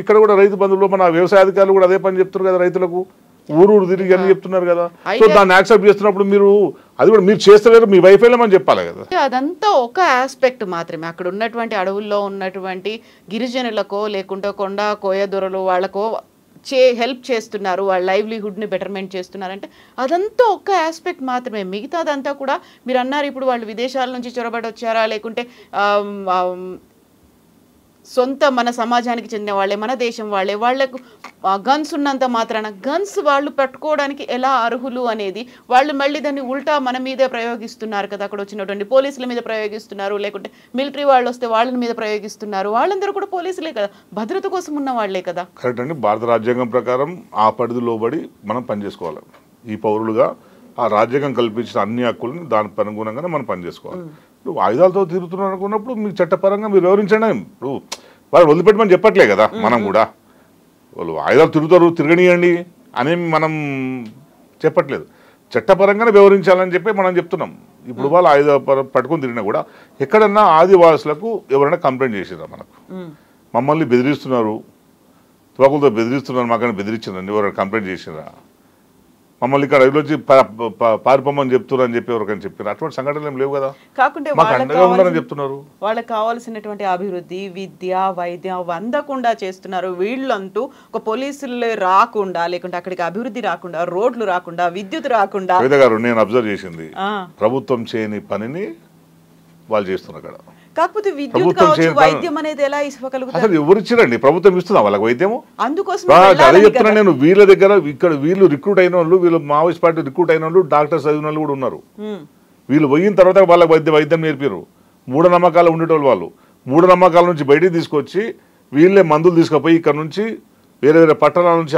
ఇక్కడ కూడా రైతు బంధువులు మన వ్యవసాయ అధికారులు కూడా అదే పని చెప్తున్నారు కదా. రైతులకు ఊరు తిరిగి అని చెప్తున్నారు కదా. సో దాన్ని యాక్సెప్ట్ చేస్తున్నప్పుడు మీరు అది కూడా మీరు చేస్తలేరు, మీ వైఫల్యం అని చెప్పాలి కదా. అదంతా ఒక ఆస్పెక్ట్ మాత్రమే. అక్కడ ఉన్నటువంటి అడవుల్లో ఉన్నటువంటి గిరిజనులకో లేకుంటే కొండ కోయ దొరలు వాళ్ళకో హెల్ప్ చేస్తున్నారు, వాళ్ళ లైవ్లీహుడ్ని బెటర్మెంట్ చేస్తున్నారంటే అదంతా ఒక్క ఆస్పెక్ట్ మాత్రమే. మిగతాదంతా కూడా మీరు అన్నారు ఇప్పుడు వాళ్ళు విదేశాల నుంచి చొరబడి వచ్చారా లేకుంటే సొంత మన సమాజానికి చెందిన వాళ్ళే, మన దేశం వాళ్ళే, వాళ్లకు గన్స్ ఉన్నంత మాత్రాన గన్స్ వాళ్ళు పట్టుకోవడానికి ఎలా అర్హులు అనేది వాళ్ళు మళ్ళీ దాన్ని ఉల్టా మన మీదే ప్రయోగిస్తున్నారు కదా. అక్కడ వచ్చినటువంటి పోలీసుల మీద ప్రయోగిస్తున్నారు, లేకుంటే మిలిటరీ వాళ్ళు వస్తే వాళ్ళ మీద ప్రయోగిస్తున్నారు. వాళ్ళందరూ కూడా పోలీసులే కదా, భద్రత కోసం ఉన్న వాళ్లే కదా. కరెక్ట్ అండి. భారత రాజ్యాంగం ప్రకారం ఆ పరిధిలోబడి మనం పనిచేసుకోవాలి. ఈ పౌరులుగా ఆ రాజ్యాంగం కల్పించిన అన్ని హక్కులను దానికి అనుగుణంగానే మనం పనిచేసుకోవాలి. ఇప్పుడు ఆయుధాలతో తిరుగుతున్నారు అనుకున్నప్పుడు మీకు చట్టపరంగా మీరు వివరించండి. ఇప్పుడు వాళ్ళు వదిలిపెట్టమని చెప్పట్లే కదా, మనం కూడా వాళ్ళు ఆయుధాలు తిరగనియండి అనేమి మనం చెప్పట్లేదు. చట్టపరంగానే వివరించాలని చెప్పి మనం చెప్తున్నాం. ఇప్పుడు వాళ్ళు ఆయుధ పట్టుకొని తిరిగినా కూడా ఎక్కడన్నా ఆదివాసులకు ఎవరైనా కంప్లైంట్ చేసిరా, మనకు మమ్మల్ని బెదిరిస్తున్నారు, తుపాకులతో బెదిరిస్తున్నారు, మాకని బెదిరించారండి, ఎవరైనా కంప్లైంట్ చేసిరా, మమ్మల్ని ఇక్కడ వచ్చి పారిపోమని చెప్తున్నారు అని చెప్పి ఎవరికైనా చెప్పారు. అటువంటి సంఘటనలు ఏం లేవు కదా. కాకుంటే చెప్తున్నారు వాళ్ళకి కావాల్సినటువంటి అభివృద్ధి, విద్య, వైద్యం అందకుండా చేస్తున్నారు. వీళ్ళంటూ ఒక పోలీసులు రాకుండా లేకుంటే అక్కడికి అభివృద్ధి రాకుండా, రోడ్లు రాకుండా, విద్యుత్ రాకుండా. కవిత గారు, నేను అబ్జర్వ్ చేసింది ప్రభుత్వం చేయని పనిని వాళ్ళు చేస్తున్నారు అక్కడ. కాకపోతే విద్యుత్ కావచ్చు, వైద్యం అనేది ఎలా ఇవ్వగలుగుతారు? అసలు ఎవరు ఇచ్చిరండి? ప్రభుత్వం ఇస్తుందా వాళ్ళకి వైద్యము? అందుకోసం అదే చెప్తున్నా నేను. వీళ్ళ దగ్గర ఇక్కడ వీళ్ళు రిక్రూట్ అయిన వాళ్ళు, వీళ్ళు మావోయిస్ట్ పార్టీ రిక్రూట్ అయిన వాళ్ళు, డాక్టర్స్ చదివిన వాళ్ళు కూడా ఉన్నారు. వీళ్ళు పోయిన తర్వాత వాళ్ళకి వైద్యం నేర్పారు. మూఢనమ్మకాలు ఉండేటోళ్ళు వాళ్ళు. మూఢనమ్మకాల నుంచి బయటికి తీసుకొచ్చి వీళ్ళే మందులు తీసుకుపోయి ఇక్కడ నుంచి వేరే వేరే పట్టణాల నుంచి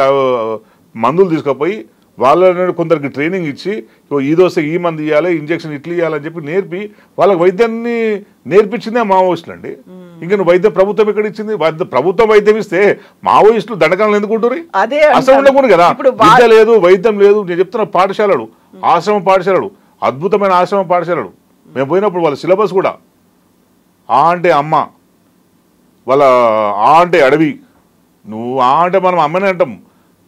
మందులు తీసుకుపోయి వాళ్ళని కొందరికి ట్రైనింగ్ ఇచ్చి ఈ దోశ ఈ మంది ఇవ్వాలి, ఇంజక్షన్ ఇట్లా ఇవ్వాలని చెప్పి నేర్పి వాళ్ళకి వైద్యాన్ని నేర్పించిందే మావోయిస్టులు అండి. ఇంకా నువ్వు వైద్యం ప్రభుత్వం ఎక్కడ ఇచ్చింది? ప్రభుత్వం వైద్యం ఇస్తే మావోయిస్టులు దండకాలను ఎందుకుంటారు? అసలు ఉండకూడదు కదా. విద్య లేదు, వైద్యం లేదు. నేను చెప్తున్న పాఠశాలలు, ఆశ్రమ పాఠశాలలు, అద్భుతమైన ఆశ్రమ పాఠశాలలు. మేము పోయినప్పుడు వాళ్ళ సిలబస్ కూడా ఆ అంటే అమ్మ, వాళ్ళ ఆ అంటే అడవి. నువ్వు ఆ అంటే మనం అమ్మనే అంటాం,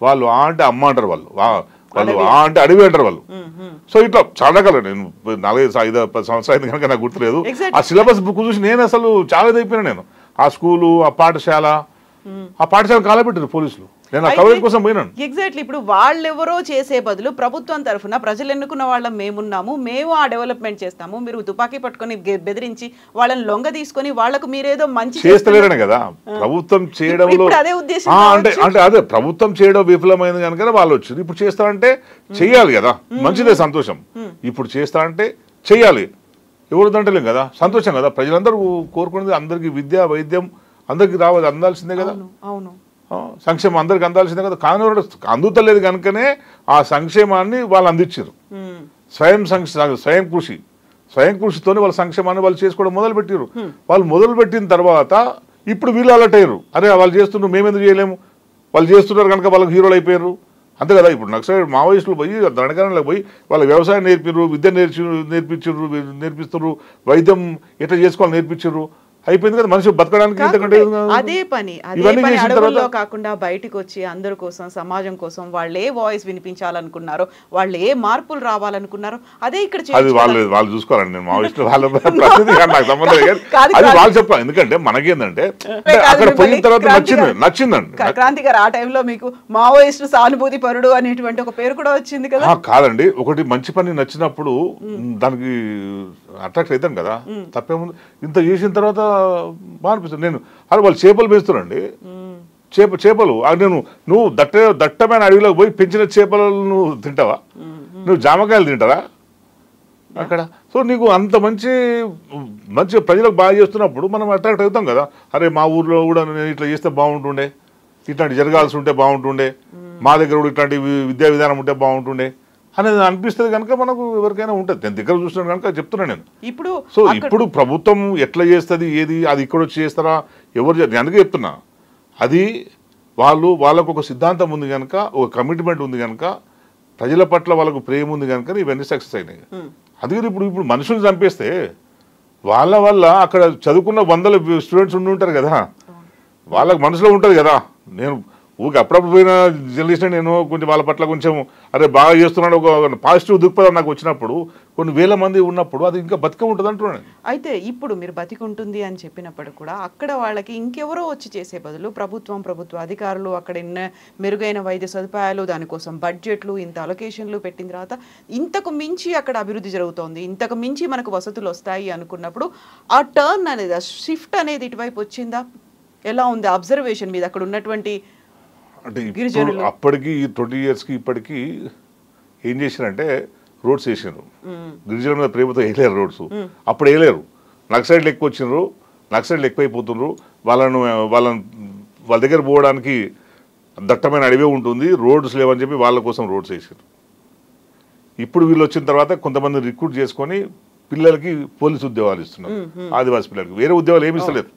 వాళ్ళు ఆ అంటే అమ్మ అంటారు. వాళ్ళు ఆ అంటే అడవి అంటారు వాళ్ళు. సో ఇట్లా చాలా రకాలు. నేను 4-5 సంవత్సరాలు కనుక నాకు గుర్తులేదు. ఆ సిలబస్ బుక్ చూసి నేను అసలు చాలా అయిపోయినా. నేను ఆ స్కూలు, ఆ పాఠశాల కాలబెట్టారు పోలీసులు. నేను ఆ కవరేజ్ కోసం పోయినాను. ఎగ్జాక్ట్లీ. ఇప్పుడు వాళ్ళెవరో చేసే బదులు ప్రభుత్వం తరఫున ప్రజలు ఎన్నుకున్న వాళ్ళం మేమున్నాము, మేము ఆ డెవలప్మెంట్ చేస్తాము, మీరు తుపాకీ పట్టుకొని బెదిరించి వాళ్ళని లొంగ తీసుకొని వాళ్ళకు మీరేదో మంచి చేస్తలేరనే కదా ప్రభుత్వం చేయడంలో. అదే ఉద్దేశం అంటే అదే ప్రభుత్వం చేయడం విఫలమైంది కనుక వాళ్ళు వచ్చింది. ఇప్పుడు చేస్తారంటే చెయ్యాలి కదా, మంచిదే, సంతోషం. ఇప్పుడు చేస్తారంటే చెయ్యాలి, ఎవరు దంటలేం కదా, సంతోషం కదా. ప్రజలందరూ కోరుకునేది అందరికి విద్య, వైద్యం అందరికి రావాలి, అందాల్సిందే కదా. అవును, సంక్షేమం అందరికి అందాల్సిందే కదా. కానీ అందుతలేదు కనుకనే ఆ సంక్షేమాన్ని వాళ్ళు అందించారు. స్వయం కృషితోనే వాళ్ళ సంక్షేమాన్ని వాళ్ళు చేసుకోవడం మొదలుపెట్టారు. వాళ్ళు మొదలుపెట్టిన తర్వాత ఇప్పుడు వీళ్ళు అలర్ట్ అయ్యారు. అరే వాళ్ళు చేస్తున్నారు, మేమెందుకు చేయలేము, వాళ్ళు చేస్తున్నారు కనుక వాళ్ళకి హీరోలు అయిపోయారు. అంతే కదా. ఇప్పుడు నక్సలైట్ మావోయిస్టులు పోయి దండకారణలకు పోయి వాళ్ళ వ్యవసాయం నేర్పిర్రు, విద్య నేర్పిస్తున్నారు, వైద్యం ఎట్లా చేసుకోవాలి నేర్పించారు. అయిపోయింది కదా. మనిషి బతకడానికి అదే పని అడవుల్లో కాకుండా బయటకు వచ్చి అందరి కోసం, సమాజం కోసం వాళ్ళు ఏ వాయిస్ వినిపించాలనుకున్నారో, వాళ్ళు ఏ మార్పులు రావాలనుకున్నారో అదే ఇక్కడ వాళ్ళు చూసుకోవాలండి. నేను మావోయిస్టులు వాళ్ళ నాకు సంబంధం అది వాళ్ళు చెప్పాలి. ఎందుకంటే మనకేందంటే అక్కడ పోయిన తర్వాత నచ్చిందండి. క్రాంతి గారు ఆ టైంలో మీకు మావోయిస్టు సానుభూతి పరుడు అనేటువంటి ఒక పేరు కూడా వచ్చింది కదా. కాదండి, ఒకటి మంచి పని నచ్చినప్పుడు దానికి అట్రాక్ట్ అవుతాను కదా, తప్పేముంది. ఇంత చేసిన తర్వాత బాగా అనిపిస్తుంది. నేను అరే వాళ్ళు చేపలు పెంచుతున్నాండి, చేపలు నువ్వు దట్టమైన అడవిలోకి పోయి పెంచిన చేపలను నువ్వు తింటావా? నువ్వు జామకాయలు తింటారా అక్కడ? సో నీకు అంత మంచి ప్రజలకు బాగా చేస్తున్నప్పుడు మనం అట్రాక్ట్ అవుతాం కదా. అరే మా ఊర్లో కూడా నేను ఇట్లా చేస్తే బాగుంటుండే, ఇట్లాంటి జరగాల్సి ఉంటే బాగుంటుండే, మా దగ్గర కూడా ఇట్లాంటి విద్యా విధానం ఉంటే బాగుంటుండే అనేది అనిపిస్తుంది కనుక మనకు ఎవరికైనా ఉంటుంది. నేను దగ్గర చూస్తున్నాను కనుక చెప్తున్నాను నేను. ఇప్పుడు ప్రభుత్వం ఎట్లా చేస్తుంది ఏది అది ఇక్కడ వచ్చి చేస్తారా ఎవరు అందుకే చెప్తున్నా. అది వాళ్ళకు ఒక సిద్ధాంతం ఉంది కనుక, ఒక కమిట్మెంట్ ఉంది కనుక, ప్రజల పట్ల వాళ్ళకు ప్రేమ ఉంది కనుక ఇవన్నీ సక్సెస్ అయినాయి. అందుకని ఇప్పుడు మనుషులు చంపేస్తే వాళ్ళ వల్ల అక్కడ చదువుకున్న 100 స్టూడెంట్స్ ఉంటారు కదా, వాళ్ళకి మనసులో ఉంటుంది కదా. నేను ఊరికి అప్పుడప్పుడు పోయిన జర్నలిస్ట్ నేను కొంచెం వాళ్ళ పట్ల కొంచెం అరే బాగా చేస్తున్నాడు ఒక పాజిటివ్ దృక్పథం నాకు వచ్చినప్పుడు, కొన్ని వేల మంది ఉన్నప్పుడు అది ఇంకా బతిక ఉంటుంది అంటున్నాను. అయితే ఇప్పుడు మీరు బతికి ఉంటుంది అని చెప్పినప్పుడు కూడా అక్కడ వాళ్ళకి ఇంకెవరో వచ్చి చేసే బదులు ప్రభుత్వ అధికారులు అక్కడ మెరుగైన వైద్య సదుపాయాలు, దానికోసం బడ్జెట్లు, ఇంత అలొకేషన్లు పెట్టిన తర్వాత ఇంతకు మించి అక్కడ అభివృద్ధి జరుగుతోంది, ఇంతకు మించి మనకు వసతులు వస్తాయి అనుకున్నప్పుడు ఆ టర్న్ అనేది, ఆ షిఫ్ట్ అనేది ఇటువైపు వచ్చిందా? ఎలా ఉంది అబ్జర్వేషన్ మీద అక్కడ ఉన్నటువంటి? అంటే ఇప్పుడు అప్పటికి 20 yearsకి ఇప్పటికీ ఏం చేశారంటే రోడ్స్ వేసారు. గిరిజనుల మీద ప్రేమతో వేయలేరు రోడ్స్. అప్పుడు వేయలేరు. నక్సలైట్లు ఎక్కువ వచ్చినారు, నక్సలైట్లు ఎక్కువైపోతున్నారు. వాళ్ళ దగ్గర పోవడానికి దట్టమైన అడవే ఉంటుంది, రోడ్స్ లేవని చెప్పి వాళ్ళ కోసం రోడ్స్ వేసారు. ఇప్పుడు వీళ్ళు వచ్చిన తర్వాత కొంతమంది రిక్రూట్ చేసుకొని పిల్లలకి పోలీసు ఉద్యోగాలు ఇస్తున్నారు. ఆదివాసీ పిల్లలకి వేరే ఉద్యోగాలు ఏమి ఇస్తలేదు,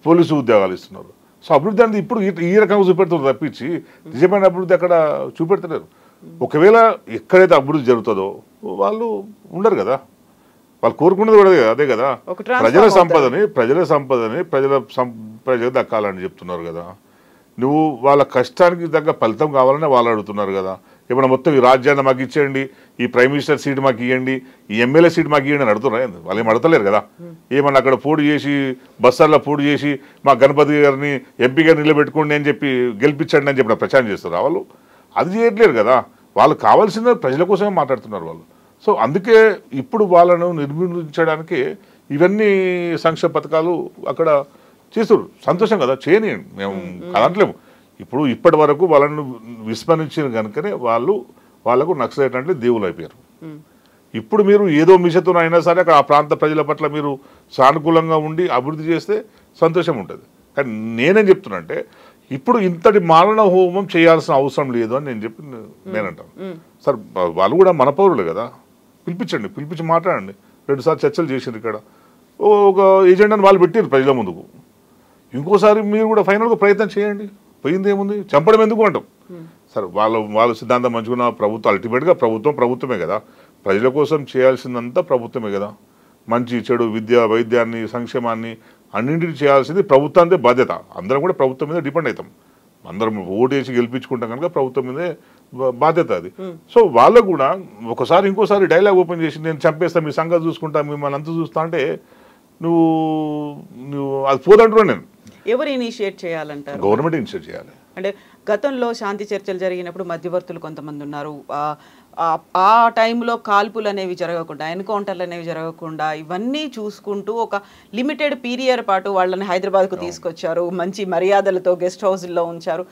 పోలీసు ఉద్యోగాలు ఇస్తున్నారు. సో అభివృద్ధి అనేది ఇప్పుడు ఈ రకంగా చూపెడుతున్నారు తప్పించి నిజమైన అభివృద్ధి అక్కడ చూపెడతలేరు. ఒకవేళ ఎక్కడైతే అభివృద్ధి జరుగుతుందో వాళ్ళు ఉండరు కదా, వాళ్ళు కోరుకునేది కూడా అదే కదా. ప్రజల సంపదని ప్రజలకు దక్కాలని చెప్తున్నారు కదా. నువ్వు వాళ్ళ కష్టానికి తగ్గ ఫలితం కావాలని వాళ్ళు అడుగుతున్నారు కదా. ఏమన్నా మొత్తం ఈ రాజ్యాన్ని మాకు ఇచ్చేయండి, ఈ ప్రైమ్ మినిస్టర్ సీట్ మాకు ఇవ్వండి, ఈ ఎమ్మెల్యే సీట్ మాకు ఇవ్వండి అని అడుగుతున్నారు. వాళ్ళు ఏం అడతలేరు కదా. ఏమన్నా అక్కడ పోటీ చేసి బస్సార్లో పోటీ చేసి మా గణపతి గారిని ఎంపీ గారిని నిలబెట్టుకోండి అని చెప్పి గెలిపించండి అని చెప్పి ప్రచారం చేస్తారు. వాళ్ళు అది చేయట్లేరు కదా. వాళ్ళు కావాల్సిన ప్రజల కోసమే మాట్లాడుతున్నారు వాళ్ళు. సో అందుకే ఇప్పుడు వాళ్ళను నిర్మించడానికి ఇవన్నీ సంక్షేమ పథకాలు అక్కడ చేస్తారు. సంతోషం కదా, చేయనియండి, మేము కాదంటలేము. ఇప్పుడు ఇప్పటి వరకు వాళ్ళను విస్మరించిన కనుకనే వాళ్ళకు నక్సలైట్ అంటే దేవులు అయిపోయారు. ఇప్పుడు మీరు ఏదో మిషతో అయినా సరే అక్కడ ఆ ప్రాంత ప్రజల పట్ల మీరు సానుకూలంగా ఉండి అభివృద్ధి చేస్తే సంతోషం ఉంటుంది. కానీ నేనేం చెప్తున్నా అంటే ఇప్పుడు ఇంతటి మారణ హోమం చేయాల్సిన అవసరం లేదు అని నేనంటాను. సార్ వాళ్ళు కూడా మన పౌరులు కదా, పిలిపించి మాట్లాడండి. 2 సార్లు చర్చలు చేసిండ్రు ఇక్కడ, ఒక ఏజెండాని వాళ్ళు పెట్టారు ప్రజల ముందుకు. ఇంకోసారి మీరు కూడా ఫైనల్గా ప్రయత్నం చేయండి. పోయింది ఏముంది, చంపడం ఎందుకు అంటాం. సార్ వాళ్ళ సిద్ధాంతం మంచుకున్న ప్రభుత్వం, అల్టిమేట్గా ప్రభుత్వమే కదా, ప్రజల కోసం చేయాల్సిందంతా ప్రభుత్వమే కదా. మంచి చెడు విద్య వైద్యాన్ని సంక్షేమాన్ని అన్నింటినీ చేయాల్సింది ప్రభుత్వానికి బాధ్యత. అందరం కూడా ప్రభుత్వం మీద డిపెండ్ అవుతాం. అందరం ఓటేసి గెలిపించుకుంటాం కనుక ప్రభుత్వం మీదే బాధ్యత అది. సో వాళ్ళకు కూడా ఒకసారి ఇంకోసారి డైలాగ్ ఓపెన్ చేసి నేను చంపేస్తా, మీ సంగతి చూసుకుంటా, మిమ్మల్ని అంతా చూస్తా అంటే నువ్వు అది పోదంటున్నా. నేను ఎవరు ఇనిషియేట్ చేయాలంటారు? గవర్నమెంట్ ఇనిషియేట్ చేయాలి. అంటే గతంలో శాంతి చర్చలు జరిగినప్పుడు మధ్యవర్తులు కొంతమంది ఉన్నారు. ఆ టైంలో కాల్పులు అనేవి జరగకుండా, ఎన్కౌంటర్లు అనేవి జరగకుండా ఇవన్నీ చూసుకుంటూ ఒక లిమిటెడ్ పీరియడ్ పాటు వాళ్ళని హైదరాబాద్కు తీసుకొచ్చారు. మంచి మర్యాదలతో గెస్ట్ హౌస్లో ఉంచారు.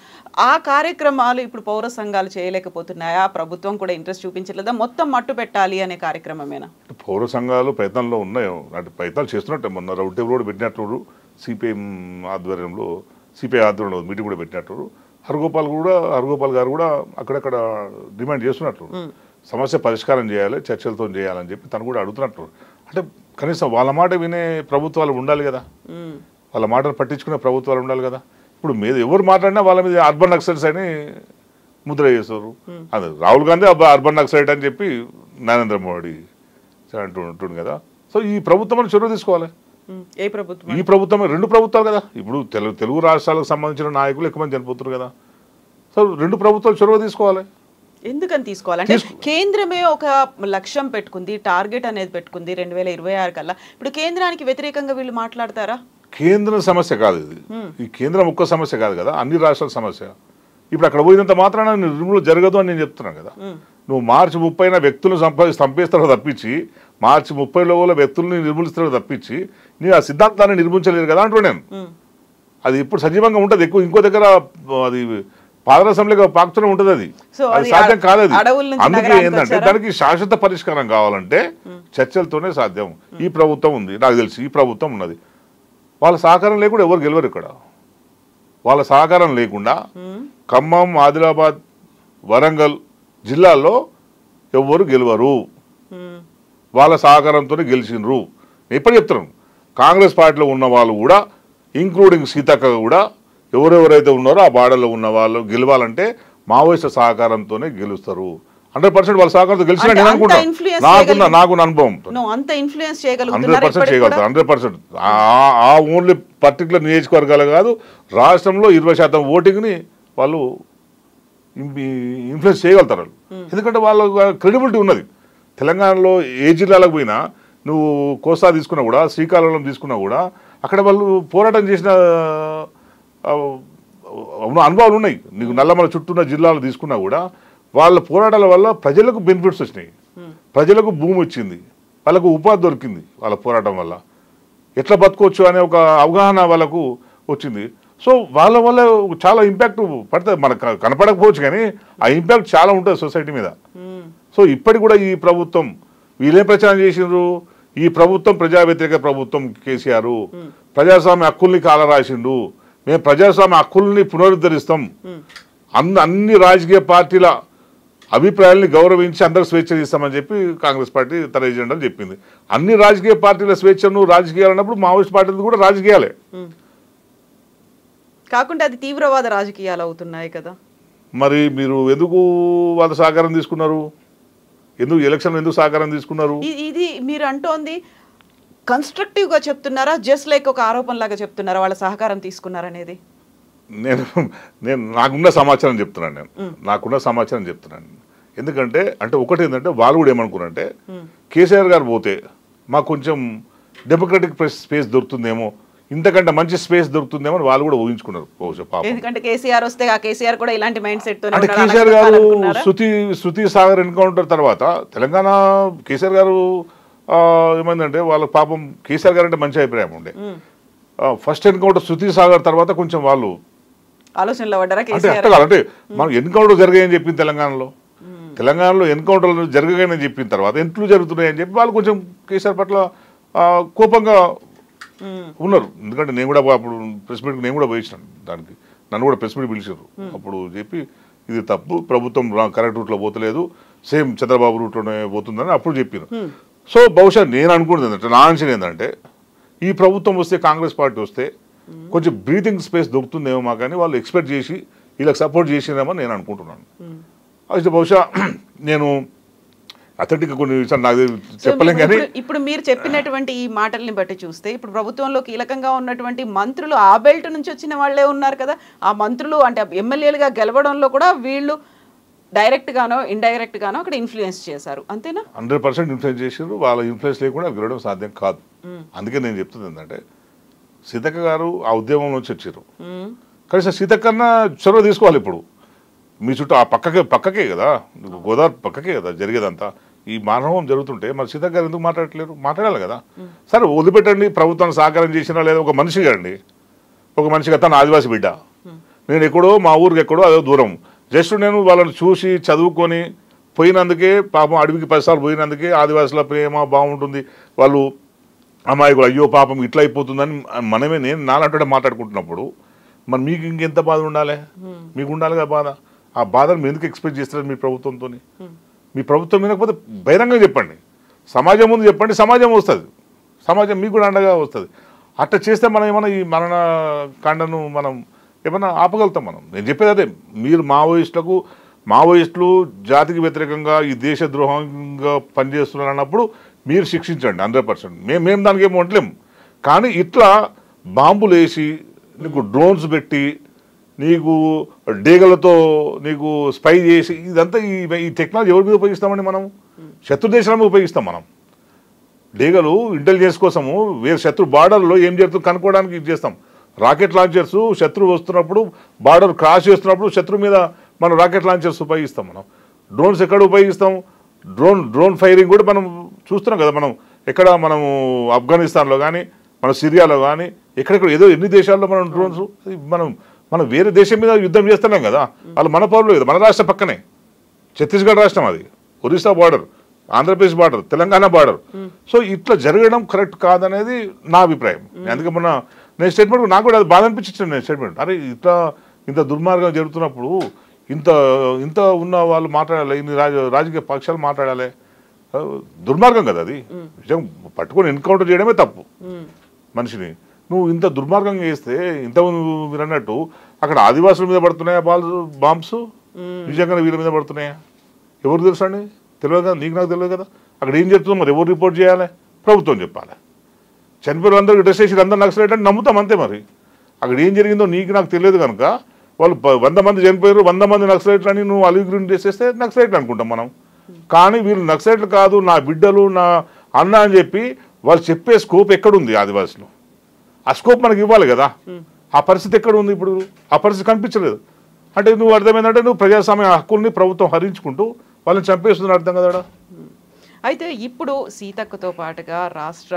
ఆ కార్యక్రమాలు ఇప్పుడు పౌర సంఘాలు చేయలేకపోతున్నాయా? ప్రభుత్వం కూడా ఇంట్రెస్ట్ చూపించలేదా? మొత్తం మట్టు పెట్టాలి అనే కార్యక్రమమేనా? పౌర సంఘాలు ప్రయత్నంలో ఉన్నాయో, అంటే ప్రయత్నాలు చేస్తున్నట్టే. మొన్న రౌండ్ టేబుల్ కూడా పెట్టినట్టు సిపిఐ ఆధ్వర్యంలో మీటింగ్ కూడా పెట్టినట్టు. హరగోపాల్ గారు కూడా అక్కడక్కడ డిమాండ్ చేస్తున్నట్లు, సమస్య పరిష్కారం చేయాలి, చర్చలతో చేయాలని చెప్పి తను కూడా అడుగుతున్నట్లు. అంటే కనీసం వాళ్ళ మాట వినే ప్రభుత్వాలు ఉండాలి కదా, వాళ్ళ మాటను పట్టించుకునే ప్రభుత్వాలు ఉండాలి కదా. ఇప్పుడు మీద ఎవరు మాట్లాడినా వాళ్ళ మీద అర్బన్ నక్సలైట్స్ అని ముద్ర చేస్తారు. అది రాహుల్ గాంధీ అర్బన్ నక్సలైట్ అని చెప్పి నరేంద్ర మోడీ అంటుంటుంది కదా. సో ఈ ప్రభుత్వం చొరవ తీసుకోవాలి. ఏ ప్రభుత్వం? ఈ ప్రభుత్వమే, 2 ప్రభుత్వాలు కదా. ఇప్పుడు తెలుగు రాష్ట్రాలకు సంబంధించిన నాయకులు ఎక్కువ మంది చనిపోతున్నారు కదా. సో 2 ప్రభుత్వాలు చొరవ తీసుకోవాలి. ఎందుకని తీసుకోవాలంటే కేంద్రమే ఒక లక్ష్యం పెట్టుకుంది, టార్గెట్ అనేది పెట్టుకుంది 2026 కల్లా. ఇప్పుడు కేంద్రానికి వ్యతిరేకంగా వీళ్ళు మాట్లాడతారా? కేంద్రం సమస్య కాదు ఇది. ఈ కేంద్రం ఒక్క సమస్య కాదు కదా, అన్ని రాష్ట్రాల సమస్య. ఇప్పుడు అక్కడ పోయినంత మాత్రాన నిర్మూలన జరగదు అని నేను చెప్తున్నాను కదా. నువ్వు మార్చి 30న వ్యక్తులను చంపేస్తారో తప్పించి, మార్చి 30లో వ్యక్తుల్ని నిర్మూలిస్తారో తప్పించి నీ ఆ సిద్ధాంతాన్ని నిర్మించలేరు కదా అంటూ నేను. అది ఇప్పుడు సజీవంగా ఉంటుంది. ఇంకో దగ్గర అది పాదరసంలో పాకుతూనే ఉంటుంది. అది సాధ్యం కాదు. అది అందుకే ఏంటంటే దానికి శాశ్వత పరిష్కారం కావాలంటే చర్చలతోనే సాధ్యం. ఈ ప్రభుత్వం ఉంది, నాకు తెలిసి ఈ ప్రభుత్వం ఉన్నది. వాళ్ళ సహకారం లేకుండా ఎవరు గెలవరు ఇక్కడ. వాళ్ళ సహకారం లేకుండా ఖమ్మం, ఆదిలాబాద్, వరంగల్ జిల్లాల్లో ఎవరు గెలవరు. వాళ్ళ సహకారంతోనే గెలిచినరు. ఎప్పుడు చెప్తున్నాను, కాంగ్రెస్ పార్టీలో ఉన్న వాళ్ళు కూడా ఇంక్లూడింగ్ సీతక్క కూడా ఎవరెవరైతే ఉన్నారో ఆ బార్డర్లో ఉన్న వాళ్ళు గెలవాలంటే మావోయిస్టు సహకారంతోనే గెలుస్తారు. 100% వాళ్ళ సహకారంతో గెలిచిన నేను అనుకుంటున్నాను. నాకున్న అనుభవం 100% చేయగలుగుతారు. 100%. ఆ ఓన్లీ పర్టికులర్ నియోజకవర్గాలు కాదు, రాష్ట్రంలో 20% ఓటింగ్ని వాళ్ళు ఇన్ఫ్లుయెన్స్ చేయగలుగుతారు. ఎందుకంటే వాళ్ళ క్రెడిబిలిటీ ఉన్నది. తెలంగాణలో ఏ జిల్లాలకు పోయినా, నువ్వు కోస్తా తీసుకున్నా కూడా, శ్రీకాకుళం తీసుకున్నా కూడా, అక్కడ వాళ్ళు పోరాటం చేసిన అనుభవాలు ఉన్నాయి. నీకు నల్లమల చుట్టూన్న జిల్లాలు తీసుకున్నా కూడా వాళ్ళ పోరాటాల వల్ల ప్రజలకు బెనిఫిట్స్ వచ్చినాయి, ప్రజలకు భూమి వచ్చింది, వాళ్ళకు ఉపాధి దొరికింది. వాళ్ళ పోరాటం వల్ల ఎట్లా బతుకోవచ్చు అనే ఒక అవగాహన వాళ్ళకు వచ్చింది. సో వాళ్ళ వల్ల చాలా ఇంపాక్ట్ పడుతుంది. మనకు కనపడకపోవచ్చు కానీ ఆ ఇంపాక్ట్ చాలా ఉంటుంది సొసైటీ మీద. సో ఇప్పటికి కూడా ఈ ప్రభుత్వం వీళ్ళే ప్రచారం చేసిండ్రు, ఈ ప్రభుత్వం ప్రజా వ్యతిరేక ప్రభుత్వం కేసీఆర్, ప్రజాస్వామ్య హక్కుల్ని కాలరాసిండు, మేము ప్రజాస్వామ్య హక్కుల్ని పునరుద్ధరిస్తాం, అన్ని రాజకీయ పార్టీల అభిప్రాయాల్ని గౌరవించి అందరికి స్వేచ్ఛ ఇస్తామని చెప్పి కాంగ్రెస్ పార్టీ తన ఎజెండాలు చెప్పింది. అన్ని రాజకీయ పార్టీల స్వేచ్ఛను రాజకీయాలు అన్నప్పుడు మావోయిస్ట్ పార్టీలు కూడా రాజకీయాలే కాకుండా అది తీవ్రవాద రాజకీయాలు అవుతున్నాయి కదా. మరి మీరు ఎందుకు వాళ్ళ సహకారం తీసుకున్నారు? ఎందుకు ఎలక్షన్ ఎందుకు సహకారం తీసుకున్నారు? ఇది మీరు అంటోంది కన్స్ట్రక్టివ్ గా చెప్తున్నారా, జస్ట్ లైక్ ఒక ఆరోపణ లాగా చెప్తున్నారా వాళ్ళ సహకారం తీసుకున్నారనేది? నేను నాకున్న సమాచారం చెప్తున్నాను. ఎందుకంటే ఒకటి ఏంటంటే వాళ్ళు కూడా ఏమనుకున్నారంటే కేసీఆర్ గారు పోతే మాకు కొంచెం డెమోక్రటిక్ స్పేస్ దొరుకుతుందేమో, ఇంతకంటే మంచి స్పేస్ దొరుకుతుందేమో అని వాళ్ళు కూడా ఊహించుకున్నారు. ఎందుకంటే కేసీఆర్ వస్తే కేసీఆర్ కూడా ఇలాంటి మైండ్ సెట్ తో, అంటే కేసీఆర్ గారు శృతి సాగర్ ఎన్కౌంటర్ తర్వాత తెలంగాణ కేసీఆర్ గారు ఏమైందంటే వాళ్ళకి పాపం కేసీఆర్ గారు అంటే మంచి అభిప్రాయం ఉండే. ఫస్ట్ ఎన్కౌంటర్ శృతి సాగర్ తర్వాత కొంచెం వాళ్ళు ఆలోచనలో పడ్డారా అంటే అంటే మనం ఎన్కౌంటర్ జరిగాయని చెప్పింది తెలంగాణలో ఎన్కౌంటర్లు జరగగానే చెప్పిన తర్వాత ఎంట్లు జరుగుతున్నాయని చెప్పి వాళ్ళు కొంచెం కేసీఆర్ పట్ల కోపంగా ఉన్నారు. ఎందుకంటే నేను కూడా అప్పుడు ప్రెస్ మీట్కి నేను కూడా పోయించాను, దానికి నన్ను కూడా ప్రెస్ మీట్ పిలిచారు. అప్పుడు చెప్పి ఇది తప్పు, ప్రభుత్వం కరెక్ట్ రూట్లో పోతలేదు, సేమ్ చంద్రబాబు రూట్లోనే పోతుందని అప్పుడు చెప్పారు. సో బహుశా నేను అనుకున్నది ఏంటంటే, నా అంచనా ఏంటంటే ఈ ప్రభుత్వం వస్తే, కాంగ్రెస్ పార్టీ వస్తే కొంచెం బ్రీతింగ్ స్పేస్ దొరుకుతుందేమో మా, కానీ వాళ్ళు ఎక్స్పెక్ట్ చేసి వీళ్ళకి సపోర్ట్ చేసినామో నేను అనుకుంటున్నాను. అయితే బహుశా నేను అథెంటిక్గా కొన్ని విషయాలు నాకు చెప్పలేం. కానీ ఇప్పుడు మీరు చెప్పినటువంటి ఈ మాటల్ని బట్టి చూస్తే ఇప్పుడు ప్రభుత్వంలో కీలకంగా ఉన్నటువంటి మంత్రులు ఆ బెల్ట్ నుంచి వచ్చిన వాళ్ళే ఉన్నారు కదా. ఆ మంత్రులు అంటే ఎమ్మెల్యేలుగా గెలవడంలో కూడా వీళ్ళు డైరెక్ట్ గానో ఇండైరెక్ట్ గానో అక్కడ ఇన్ఫ్లుయెన్స్ చేశారు, అంతేనా? 100% ఇన్ఫ్లుయెన్స్ చేశారు. వాళ్ళ ఇన్ఫ్లుయెన్స్ లేకుండా గెలవడం సాధ్యం కాదు. అందుకే నేను చెప్తుంది ఏంటంటే, సీతక్క గారు ఆ ఉద్యమం నుంచి వచ్చారు, కనీసం సీతక్కన్నా చొరవ తీసుకోవాలి. ఇప్పుడు మీ చుట్టూ ఆ పక్కకే కదా, గోదావరి పక్కకే కదా జరిగేదంతా. ఈ మానవం జరుగుతుంటే మరి సీతక్క గారు ఎందుకు మాట్లాడట్లేరు? మాట్లాడాలి కదా. సరే వదిలిపెట్టండి, ప్రభుత్వాన్ని సహకారం చేసినా లేదా ఒక మనిషిగా అండి, ఒక మనిషిగా తన ఆదివాసి బిడ్డ, నేను ఎక్కడో మా ఊరికి ఎక్కడో అదో దూరం, జస్ట్ నేను వాళ్ళని చూసి చదువుకొని పోయినందుకే, పాపం అడవికి 10 సార్లు పోయినందుకే ఆదివాసుల ప్రేమ బాగుంటుంది, వాళ్ళు అమాయకులు అయ్యో పాపం ఇట్లా అయిపోతుందని మనమే నేను నాలంటే మాట్లాడుకుంటున్నప్పుడు మరి మీకు ఇంకెంత బాధ ఉండాలి? మీకు ఉండాలిగా బాధ. ఆ బాధను మీరు ఎందుకు ఎక్స్పెక్ట్ చేస్తారు మీ ప్రభుత్వంతో? మీ ప్రభుత్వం వినకపోతే బహిరంగంగా చెప్పండి, సమాజం ముందు చెప్పండి, సమాజం వస్తుంది, సమాజం మీకు కూడా అండగా వస్తుంది. అట్లా చేస్తే మనం ఏమైనా ఈ మరణ కాండను మనం ఏమన్నా ఆపగలుగుతాం. మనం నేను చెప్పేది అదే, మీరు మావోయిస్టులు జాతికి వ్యతిరేకంగా ఈ దేశ ద్రోహంగా పనిచేస్తున్నారు అన్నప్పుడు మీరు శిక్షించండి 100%. మేము దానికి ఏమో వంటలేము. కానీ ఇట్లా బాంబులు వేసి నీకు డ్రోన్స్ పెట్టి నీకు డేగలతో నీకు స్పై చేసి ఇదంతా ఈ టెక్నాలజీ ఎవరి మీద ఉపయోగిస్తామండి? మనం శత్రు దేశాల మీద ఉపయోగిస్తాం. మనం డేగలు ఇంటెలిజెన్స్ కోసము వేరే శత్రు బార్డర్లో ఏం జరుగుతుందో కనుక్కోవడానికి ఇది చేస్తాం. రాకెట్ లాంచర్స్ శత్రువు వస్తున్నప్పుడు, బార్డర్ క్రాస్ చేస్తున్నప్పుడు శత్రు మీద మనం రాకెట్ లాంచర్స్ ఉపయోగిస్తాం. మనం డ్రోన్స్ ఎక్కడ ఉపయోగిస్తాం? డ్రోన్ ఫైరింగ్ కూడా మనం చూస్తున్నాం కదా. మనం ఆఫ్ఘనిస్తాన్లో కానీ, మన సిరియాలో కానీ, ఎక్కడెక్కడ ఏదో ఎన్ని దేశాల్లో మనం డ్రోన్స్ మనం వేరే దేశం మీద యుద్ధం చేస్తున్నాం కదా. వాళ్ళు మన పౌరులు కదా, మన రాష్ట్రం పక్కనే ఛత్తీస్గఢ్ రాష్ట్రం, అది Orissa border, Andhra Pradesh border, Telangana border. So ఇట్లా జరగడం కరెక్ట్ కాదనేది నా అభిప్రాయం. అందుకే నేను స్టేట్మెంట్ నాకు కూడా అది బాధ అనిపించింది. నేను స్టేట్మెంట్, అరే ఇంత దుర్మార్గం జరుగుతున్నప్పుడు ఇంత ఉన్న వాళ్ళు మాట్లాడాలి, ఇన్ని రాజకీయ పక్షాలు మాట్లాడాలి, దుర్మార్గం కదా అది. నిజం పట్టుకొని ఎన్కౌంటర్ చేయడమే తప్పు మనిషిని. నువ్వు ఇంత దుర్మార్గంగా చేస్తే, ఇంత మీరు అన్నట్టు అక్కడ ఆదివాసుల మీద పడుతున్నాయా బాంబ్స్? నిజంగానే వీళ్ళ మీద పడుతున్నాయా? ఎవరు తెలుసు అండి? తెలియదు కదా, నీకు నాకు తెలియదు కదా. అక్కడ ఏం చెప్తుందో మరి ఎవరు రిపోర్ట్ చేయాలి? ప్రభుత్వం చెప్పాలి. చనిపోయిన అందరూ డ్రెస్ చేసి అందరూ నక్సలైట్ అంటే నమ్ముతాం అంతే. మరి అక్కడ ఏం జరిగిందో నీకు నాకు తెలియదు కనుక వాళ్ళు 100 మంది చనిపోయారు, 100 మంది నక్సలైట్లు అని నువ్వు అలిగ్రీన్ చేసేస్తే నక్సలైట్లు అనుకుంటాం మనం. కానీ వీళ్ళు నక్సలైట్లు కాదు, నా బిడ్డలు, నా అన్న అని చెప్పి వాళ్ళు చెప్పే స్కోప్ ఎక్కడుంది ఆదివాసులు? ఆ స్కోప్ మనకి ఇవ్వాలి కదా. ఆ పరిస్థితి ఎక్కడ ఉంది ఇప్పుడు? ఆ పరిస్థితి కనిపించలేదు. అంటే నువ్వు అర్థమైందంటే నువ్వు ప్రజాస్వామ్య హక్కుల్ని ప్రభుత్వం హరించుకుంటూ వాళ్ళని చంపేస్తుందని అర్థం కదా. అయితే ఇప్పుడు సీతక్కతో పాటుగా రాష్ట్ర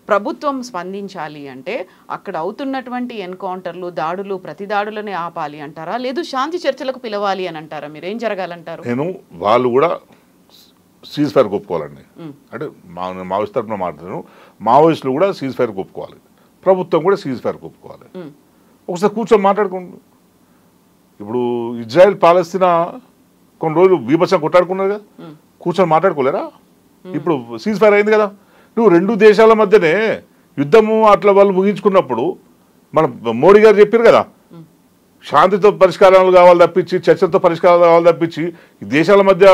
ప్రభుత్వం స్పందించాలి అంటే అక్కడ అవుతున్నటువంటి ఎన్కౌంటర్లు, దాడులు, ప్రతి దాడులని ఆపాలి అంటారా, లేదు శాంతి చర్చలకు పిలవాలి అని అంటారా? మీరు ఏం జరగాలంటారు? నేను వాళ్ళు కూడా సీజ్ ఫైర్ ఒప్పుకోవాలండి. అంటే మావోయిస్ట్ తరఫున మాట్లాడుతున్నాను, మావోయిస్టులు కూడా సీజ్ ఫైర్ ఒప్పుకోవాలి, ప్రభుత్వం కూడా సీజ్ ఫైర్ ఒప్పుకోవాలి. ఒకసారి కూర్చొని మాట్లాడుకుంటు. ఇప్పుడు ఇజ్రాయెల్ పాలస్తీనా కొన్ని రోజులు బీభత్సం కొట్టాడుకున్నారు కదా, కూర్చొని మాట్లాడుకోలేరా? ఇప్పుడు సీజ్ ఫైర్ అయింది కదా. నువ్వు 2 దేశాల మధ్యనే యుద్ధము అట్లా వాళ్ళు ముగించుకున్నప్పుడు మన మోడీ గారు చెప్పారు కదా, శాంతితో పరిష్కారాలు కావాలి తప్పించి, చర్చలతో పరిష్కారాలు కావాలి తప్పించి ఈ దేశాల మధ్య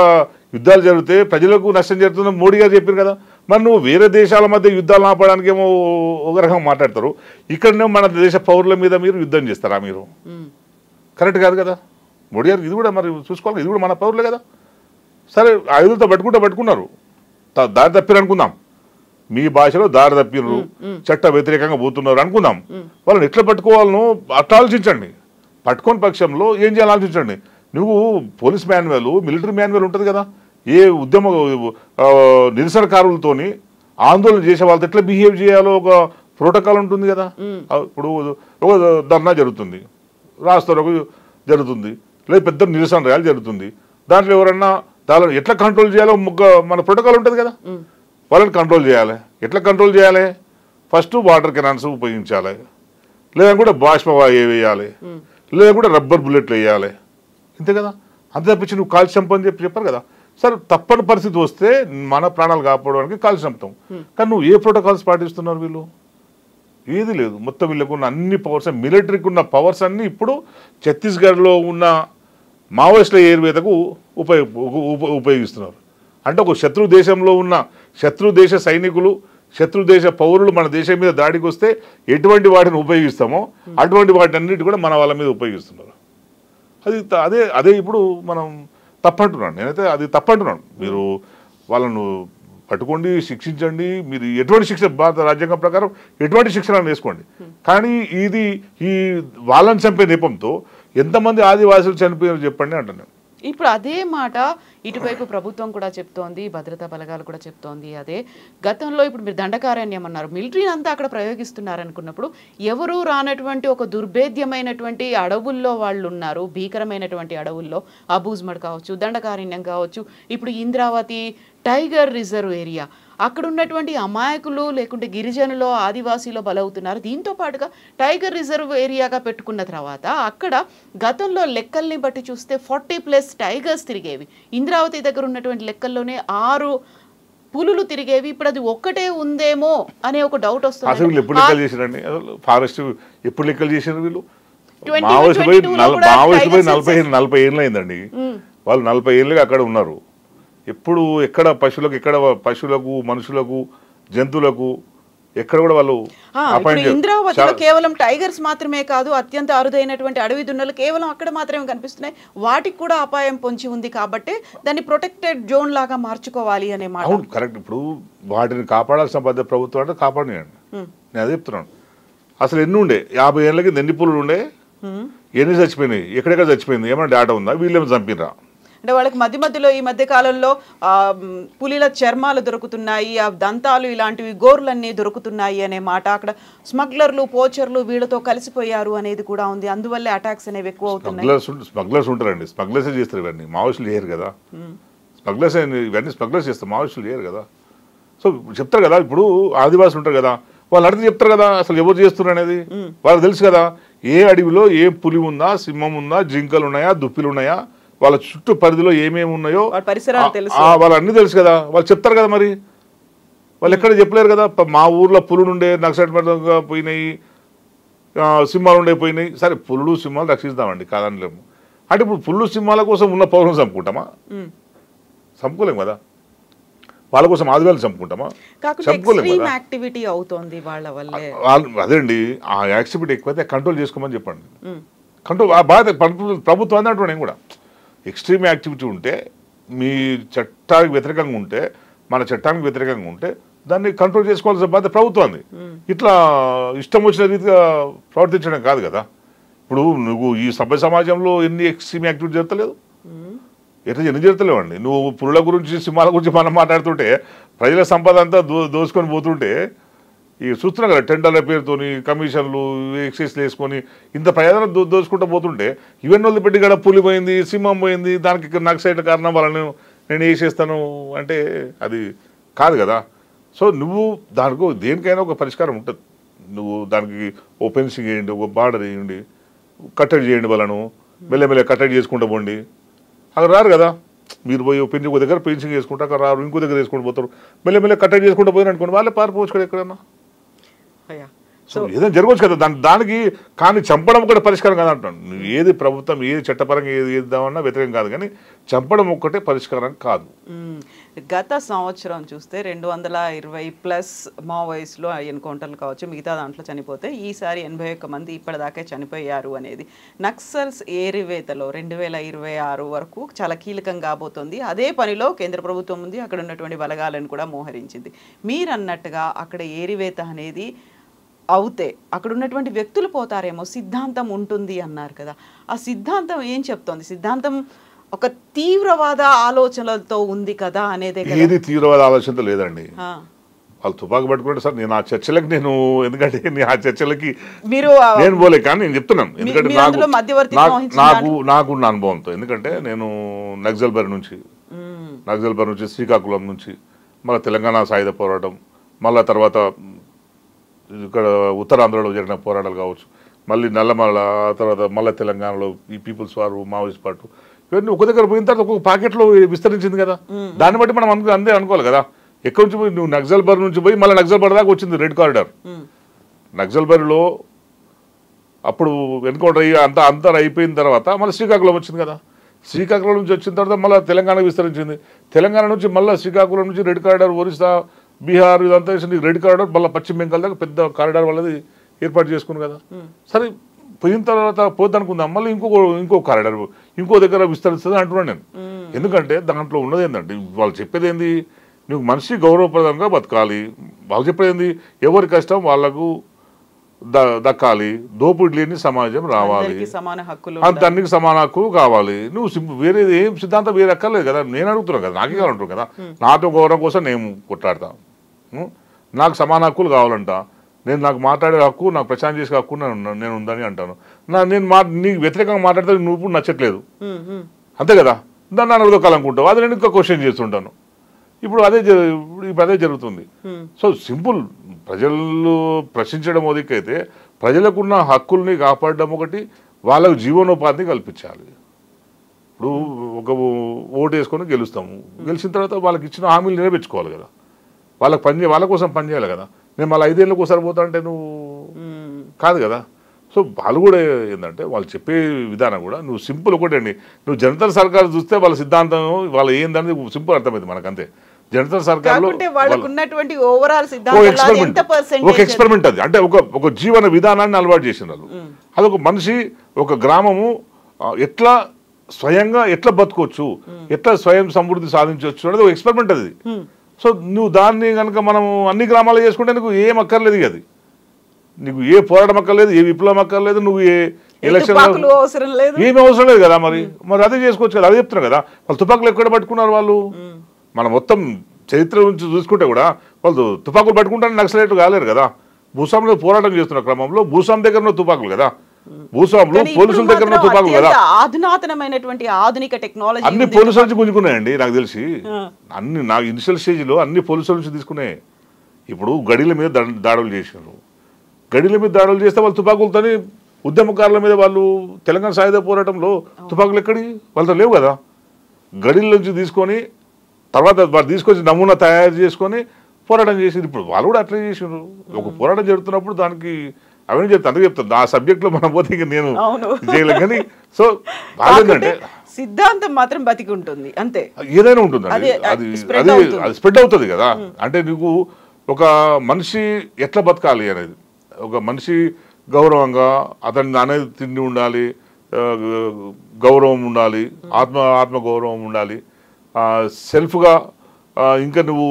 యుద్ధాలు జరిగితే ప్రజలకు నష్టం జరుగుతుందని మోడీ గారు చెప్పారు కదా. మరి నువ్వు వేరే దేశాల మధ్య యుద్ధాలు ఆపడానికి ఏమో ఒక రకంగా మాట్లాడతారు, ఇక్కడనే మన దేశ పౌరుల మీద మీరు యుద్ధం చేస్తారా? మీరు కరెక్ట్ కాదు కదా. మోడీ గారు ఇది కూడా మరి చూసుకోవాలి, ఇది కూడా మన పౌరులే కదా. సరే ఆయుధులతో పట్టుకున్నారు, దారి తప్పిరు అనుకుందాం, మీ భాషలో దారి తప్పిర్రు, చట్ట వ్యతిరేకంగా పోతున్నారు అనుకుందాం. వాళ్ళని ఎట్లా పట్టుకోవాలనో అట్లా ఆలోచించండి. పట్టుకోని పక్షంలో ఏం చేయాలని ఆలోచించండి. నువ్వు పోలీస్ మాన్యువల్, మిలిటరీ మాన్యువల్ ఉంటుంది కదా, ఏ ఉద్యమ నిరసనకారులతోని ఆందోళన చేసే వాళ్ళతో ఎట్లా బిహేవ్ చేయాలో ఒక ప్రోటోకాల్ ఉంటుంది కదా. ఇప్పుడు ఒక ధర్నా జరుగుతుంది, రాస్తారోకు జరుగుతుంది, లేదా పెద్ద నిరసన ర్యాలీ జరుగుతుంది. దాంట్లో ఎవరన్నా దాని ఎట్లా కంట్రోల్ చేయాలో మన ప్రోటోకాల్ ఉంటుంది కదా. వాళ్ళని కంట్రోల్ చేయాలి. ఎట్లా కంట్రోల్ చేయాలి? ఫస్ట్ వాటర్ కెనాన్స్ ఉపయోగించాలి, లేదా కూడా బాష్పవాయు వేయాలి, లేదా కూడా రబ్బర్ బుల్లెట్లు వేయాలి. ఇంతే కదా. అంతే తప్పించి నువ్వు కాల్చి చంపని చెప్పారు కదా. సరే తప్పని పరిస్థితి వస్తే మన ప్రాణాలు కాపాడడానికి కాల్చి చంపుతాం. కానీ నువ్వు ఏ ప్రోటోకాల్స్ పాటిస్తున్నారు? వీళ్ళు ఏది లేదు. మొత్తం వీళ్ళకు ఉన్న అన్ని పవర్స్, మిలిటరీకి ఉన్న పవర్స్ అన్నీ ఇప్పుడు ఛత్తీస్గఢ్లో ఉన్న మావోయిస్టుల ఏర్వేతకు ఉపయోగిస్తున్నారు. అంటే ఒక శత్రు దేశంలో ఉన్న శత్రు దేశ సైనికులు, శత్రు దేశ పౌరులు మన దేశం మీద దాడికి వస్తే ఎటువంటి వాటిని ఉపయోగిస్తామో అటువంటి వాటి అన్నిటి కూడా మన వాళ్ళ మీద ఉపయోగిస్తున్నారు. అదే అదే ఇప్పుడు మనం తప్పంటున్నాను. నేనైతే అది తప్పంటున్నాను. మీరు వాళ్ళను పట్టుకోండి, శిక్షించండి. మీరు ఎటువంటి శిక్ష, భారత రాజ్యాంగం ప్రకారం ఎటువంటి శిక్షణ వేసుకోండి. కానీ ఈ వాళ్ళని చంపే నెపంతో ఎంతమంది ఆదివాసులు చనిపోయారు చెప్పండి అంటున్నాను. ఇప్పుడు అదే మాట ఇటువైపు ప్రభుత్వం కూడా చెప్తోంది, భద్రతా బలగాలు కూడా చెప్తోంది. అదే గతంలో ఇప్పుడు మీరు దండకారణ్యం అన్నారు, మిలిటరీని అంతా అక్కడ ప్రయోగిస్తున్నారు అనుకున్నప్పుడు ఎవరు రానటువంటి ఒక దుర్భేద్యమైనటువంటి అడవుల్లో వాళ్ళు ఉన్నారు. భీకరమైనటువంటి అడవుల్లో అబూజ్మడ్ కావచ్చు, దండకారణ్యం కావచ్చు, ఇప్పుడు ఇంద్రావతి టైగర్ రిజర్వ్ ఏరియా, అక్కడ ఉన్నటువంటి అమాయకులు లేకుంటే గిరిజనులు ఆదివాసీలో బలవుతున్నారు. దీంతో పాటుగా టైగర్ రిజర్వ్ ఏరియాగా పెట్టుకున్న తర్వాత అక్కడ గతంలో లెక్కల్ని బట్టి చూస్తే 40+ టైగర్స్ తిరిగేవి. ఇంద్రావతి దగ్గర ఉన్నటువంటి లెక్కల్లోనే 6 పులులు తిరిగేవి. ఇప్పుడు అది ఒక్కటే ఉందేమో అనే ఒక డౌట్ వస్తుంది. అసలు ఎప్పుడు లెక్కలు చేశారండి? ఫారెస్ట్ ఎప్పుడు లెక్కలు చేశారు వీళ్ళు? మావోయిస్టు పోయి 40 ఏళ్ళు అయిందండి. వాళ్ళు 40 ఏళ్ళుగా అక్కడ ఉన్నారు. ఎప్పుడు ఎక్కడ పశువులకు మనుషులకు జంతువులకు ఎక్కడ కూడా వాళ్ళు ఇంద్రావతిలో కేవలం టైగర్స్ మాత్రమే కాదు, అత్యంత అరుదైనటువంటి అడవి దున్నలు కేవలం అక్కడ మాత్రమే కనిపిస్తున్నాయి. వాటికి కూడా అపాయం పొంచి ఉంది కాబట్టి దాన్ని ప్రొటెక్టెడ్ జోన్ లాగా మార్చుకోవాలి అనే మాట. అవును, కరెక్ట్. ఇప్పుడు వాటిని కాపాడాల్సిన బాధ్యత ప్రభుత్వం అంటే కాపాడినండి. నేను అదే చెప్తున్నాను. అసలు ఎన్ని ఉండే 50 ఏళ్ళకి ఎన్ని పులులు ఉండే, ఎన్ని చచ్చిపోయినాయి, ఎక్కడెక్కడ చచ్చిపోయింది, ఏమైనా డేటా ఉందా? వీళ్ళేమో చంపినరా? అంటే వాళ్ళకి మధ్యలో ఈ మధ్య కాలంలో పులిల చర్మాలు దొరుకుతున్నాయి, ఆ దంతాలు ఇలాంటివి గోర్లన్నీ దొరుకుతున్నాయి అనే మాట. అక్కడ స్మగ్లర్లు పోచర్లు వీళ్ళతో కలిసిపోయారు అనేది కూడా ఉంది. అందువల్లే అటాక్స్ అనేవి ఎక్కువ అవుతున్నాయి. స్మగ్లర్స్ ఉంటారండి, స్మగ్లర్స్ చేస్తారు ఇవన్నీ. మావోయిస్టులు చేయరు కదా. స్మగ్లర్స్ ఇవన్నీ స్మగ్లర్స్ చేస్తారు, మావోయిస్టులు చేయరు కదా. సో చెప్తారు కదా, ఇప్పుడు ఆదివాసులు ఉంటారు కదా, వాళ్ళు అడిగితే చెప్తారు కదా అసలు ఎవరు చేస్తున్నారు అనేది. వాళ్ళకి తెలుసు కదా ఏ అడవిలో ఏ పులి ఉందా, సింహం ఉందా, జింకలు ఉన్నాయా, దుప్పిలు ఉన్నాయా, వాళ్ళ చుట్టూ పరిధిలో ఏమేమి ఉన్నాయో వాళ్ళు అన్నీ తెలుసు కదా. వాళ్ళు చెప్తారు కదా. మరి వాళ్ళు ఎక్కడ చెప్పలేరు కదా. మా ఊర్లో పులులు ఉండే నక్సలైట్గా పోయినాయి, సింహాలు ఉండే పోయినాయి. సరే పులులు సింహాలు రక్షిస్తామండి, కాదనిలేము. అంటే ఇప్పుడు పుల్లు సింహాల కోసం ఉన్న పౌరులను చంపుకుంటామా? చంపుకోలేము కదా. వాళ్ళ కోసం ఆదివాళ్ళు చంపుకుంటామా? చంపుకోలేము కదా. అదే అండి, ఆ యాక్టివిటీ ఎక్కువైతే కంట్రోల్ చేసుకోమని చెప్పండి. కంట్రోల్ బాధ ప్రభుత్వం అన్నట్టు. నేను కూడా ఎక్స్ట్రీమ్ యాక్టివిటీ ఉంటే, మీ చట్టానికి వ్యతిరేకంగా ఉంటే, మన చట్టానికి వ్యతిరేకంగా ఉంటే దాన్ని కంట్రోల్ చేసుకోవాల్సిన బాధ్యత ప్రభుత్వాన్ని. ఇట్లా ఇష్టం వచ్చిన రీతిగా ప్రవర్తించడం కాదు కదా. ఇప్పుడు నువ్వు ఈ సభ్య సమాజంలో ఎన్ని ఎక్స్ట్రీమ్ యాక్టివిటీ జరుగుతలేదు, ఎన్ని జరుగుతలేవండి. నువ్వు పురుల గురించి సింహాల గురించి మనం మాట్లాడుతుంటే ప్రజల సంపద అంతా దోసుకొని పోతుంటే ఈ చూస్తున్నాం కదా, టెండర్ల పేరుతోని కమిషన్లు ఎక్సైజ్లు వేసుకొని ఇంత ప్రయోజనం దోచుకుంటూ పోతుంటే ఇవన్నీ వదిలిపెట్టి కూడా పులి పోయింది, సింహం పోయింది, దానికి నక్సలైట్ల కారణం వాళ్ళని నేను వేసేస్తాను అంటే అది కాదు కదా. సో నువ్వు దానికి దేనికైనా ఒక పరిష్కారం ఉంటుంది. నువ్వు దానికి ఓ ఫెన్సింగ్ వేయండి, ఒక బార్డర్ వేయండి, కట్టడి చేయండి, వాళ్ళను మెల్లమెల్ల కట్టడి చేసుకుంటూ పోండి. అక్కడ రారు కదా. మీరు పోయి ఒక దగ్గర ఫెన్సింగ్ వేసుకుంటే అక్కడ రారు, ఇంకో దగ్గర వేసుకుంటూ పోతారు. మెల్లమెల్ల కట్టడి చేసుకుంటూ పోయిన అనుకోండి, వాళ్ళే పారిపోవచ్చు కదా ఎక్కడన్నా. సో ఏదైనా జరగవచ్చు కదా. దానికి కానీ చంపడం ఒకటి పరిష్కారం కాదంటాను. నువ్వు ఏది ప్రభుత్వం ఏది చట్టపరంగా ఏది చేద్దామన్నా వ్యతిరేకం కాదు, కానీ చంపడం ఒక్కటే పరిష్కారం కాదు. గత సంవత్సరం చూస్తే 220+ మావోయిస్టులు ఎన్కౌంటర్లు కావచ్చు, మిగతా దాంట్లో చనిపోతే ఈసారి 81 మంది ఇప్పటిదాకా చనిపోయారు అనేది నక్సల్స్ ఏరివేతలో 2026 వరకు చాలా కీలకం కాబోతోంది. అదే పనిలో కేంద్ర ప్రభుత్వం ఉంది, అక్కడ ఉన్నటువంటి బలగాలను కూడా మోహరించింది. మీరన్నట్టుగా అక్కడ ఏరివేత అనేది అవుతే అక్కడ ఉన్నటువంటి వ్యక్తులు పోతారేమో, సిద్ధాంతం ఉంటుంది అన్నారు కదా. ఆ సిద్ధాంతం ఏం చెప్తోంది? సిద్ధాంతం ఒక తీవ్రవాద ఆలోచనలతో ఉంది కదా అనేదే. ఏది తీవ్రవాద ఆలోచనతో లేదండి. వాళ్ళు తుపాకు పట్టుకుంటే సార్ నేను ఆ చర్చలకు నేను ఎందుకంటే ఆ చర్చలకి మీరు నేను పోలే కానీ నేను చెప్తున్నాను ఎందుకంటే మీరు అందులో మధ్యవర్తిత్వం నాకు వహించిన నాకు నాకున్న అనుభవంతో ఎందుకంటే నేను నక్సల్బరి నుంచి శ్రీకాకుళం నుంచి మళ్ళీ తెలంగాణ సాయుధ పోరాటం మళ్ళీ తర్వాత ఇక్కడ ఉత్తరాంధ్రలో జరిగిన పోరాటాలు కావచ్చు మళ్ళీ నల్లమల్ల తర్వాత మళ్ళీ తెలంగాణలో ఈ పీపుల్స్ వారు మావోయిస్ట్ పార్టీ ఇవన్నీ ఒక దగ్గర పోయిన తర్వాత ఒక్కొక్క పాకెట్లో విస్తరించింది కదా దాన్ని బట్టి మనం అందే అనుకోవాలి కదా ఎక్కడి నుంచి పోయి నువ్వు నక్సల్బరి నుంచి పోయి మళ్ళీ నక్సల్బరి దాకా వచ్చింది రెడ్ కారిడార్ నక్సల్బరిలో అప్పుడు ఎన్కౌంటర్ అయ్యి అంతా అయిపోయిన తర్వాత మళ్ళీ శ్రీకాకుళం వచ్చింది కదా శ్రీకాకుళం నుంచి వచ్చిన తర్వాత మళ్ళీ తెలంగాణకు విస్తరించింది తెలంగాణ నుంచి మళ్ళీ శ్రీకాకుళం నుంచి రెడ్ కారిడార్ ఒరిస్సా బీహార్ ఇదంతా రెడ్ కారిడార్ మళ్ళీ పశ్చిమ బెంగాల్ దాకా పెద్ద కారిడార్ వాళ్ళది ఏర్పాటు చేసుకుని కదా సరే పోయిన తర్వాత పోద్దనుకుందాం మళ్ళీ ఇంకో కారిడార్ ఇంకో దగ్గర విస్తరిస్తుంది అంటున్నాను నేను ఎందుకంటే దాంట్లో ఉన్నది ఏంటంటే వాళ్ళు చెప్పేది ఏంది నువ్వు మనిషి గౌరవప్రదంగా బతకాలి వాళ్ళు చెప్పేది ఏంది ఎవరి కష్టం వాళ్ళకు దక్కాలి దోపిడి లేని సమాజం రావాలి అన్నికి సమాన హక్కు కావాలి నువ్వు వేరే ఏం సిద్ధాంతం వేరే అక్కర్లేదు కదా నేను అడుగుతున్నాను కదా నాకే కావాలంటారు కదా నాతో గౌరవం కోసం నేను కొట్లాడతా నాకు సమాన హక్కులు కావాలంట నేను నాకు మాట్లాడే హక్కు నాకు ప్రచారం చేసే హక్కు నేను ఉందని అంటాను నీకు వ్యతిరేకంగా మాట్లాడితే నువ్వు నచ్చట్లేదు అంతే కదా దాన్ని నన్ను వదకాలనుకుంటావు అది నేను ఇంకా క్వశ్చన్ చేస్తుంటాను ఇప్పుడు అదే జరుగుతుంది సో సింపుల్ ప్రజలు ప్రశ్నించడం ఒకటికైతే ప్రజలకున్న హక్కుల్ని కాపాడడం ఒకటి వాళ్ళకు జీవనోపాధిని కల్పించాలి ఇప్పుడు ఒక ఓటు వేసుకొని గెలిచిన తర్వాత వాళ్ళకి ఇచ్చిన హామీలు నెరవేర్చుకోవాలి కదా వాళ్ళ కోసం పనిచేయాలి కదా నేను మళ్ళీ 5 ఏళ్ళకి ఒకసారి పోతా అంటే నువ్వు కాదు కదా సో వాళ్ళు కూడా ఏంటంటే వాళ్ళు చెప్పే విధానం కూడా నువ్వు సింపుల్ ఒకటండి నువ్వు జనతా సర్కార్ చూస్తే వాళ్ళ సిద్ధాంతం వాళ్ళు ఏందని సింపుల్ అర్థమైంది మనకంతే జనతా సర్కార్లో ఒక ఎక్స్పెరిమెంట్ అది అంటే ఒక జీవన విధానాన్ని అలవాటు చేసిన వాళ్ళు అదొక మనిషి ఒక గ్రామము ఎట్లా స్వయంగా ఎట్లా బతకొచ్చు ఎట్లా స్వయం సమృద్ధి సాధించవచ్చు అనేది ఒక ఎక్స్పెరిమెంట్ అది సో నువ్వు దాన్ని కనుక మనం అన్ని గ్రామాలు చేసుకుంటే నీకు ఏం అక్కర్లేదు అది నీకు ఏ పోరాటం అక్కర్లేదు ఏ విప్లవం అక్కర్లేదు నువ్వు ఏ ఎలక్షన్ ఏమి అవసరం లేదు కదా మరి అదే చేసుకోవచ్చు కదా అదే చెప్తున్నారు కదా వాళ్ళు తుపాకులు ఎక్కడ పట్టుకున్నారు వాళ్ళు మనం మొత్తం చరిత్ర నుంచి చూసుకుంటే కూడా వాళ్ళు తుపాకులు పట్టుకుంటారని నక్సలైట్లు కాలేరు కదా భూస్వాములు పోరాటం చేస్తున్న క్రమంలో భూస్వామి దగ్గర తుపాకులు కదా భూస్వాములు పోలీసుల దగ్గర తుపాకులు కదా అధునాతనమైనటువంటి ఆధునిక టెక్నాలజీ అన్ని పోలీసుల నుంచి గుంజుకున్నాయండి నాకు తెలిసి అన్ని నా ఇనిషియల్ స్టేజ్లో అన్ని పోలీసుల నుంచి తీసుకున్నాయి ఇప్పుడు గడిల మీద దాడులు చేసినారు గడిల మీద దాడులు చేస్తే వాళ్ళు తుపాకులతోని ఉద్యమకారుల మీద వాళ్ళు తెలంగాణ సాయుధ పోరాటంలో తుపాకులు ఎక్కడి వాళ్ళతో లేవు కదా గడిల నుంచి తీసుకొని తర్వాత వాళ్ళు తీసుకొచ్చి నమూనా తయారు చేసుకొని పోరాటం చేసింది ఇప్పుడు వాళ్ళు కూడా అట్లా చేసినారు ఒక పోరాటం జరుగుతున్నప్పుడు దానికి అవన్నీ చెప్తాను అందుకే చెప్తాను ఆ సబ్జెక్ట్లో మనం పోతే ఇంకా నేను చేయలేను కానీ సో బాగుందంటే సిద్ధాంతం మాత్రం బతికి ఉంటుంది అంతే ఏదైనా ఉంటుంది అది స్ప్రెడ్ అవుతుంది కదా అంటే నీకు ఒక మనిషి ఎట్లా బతకాలి అనేది ఒక మనిషి గౌరవంగా అతని అనేది తిండి ఉండాలి గౌరవం ఉండాలి ఆత్మ గౌరవం ఉండాలి సెల్ఫ్గా ఇంకా నువ్వు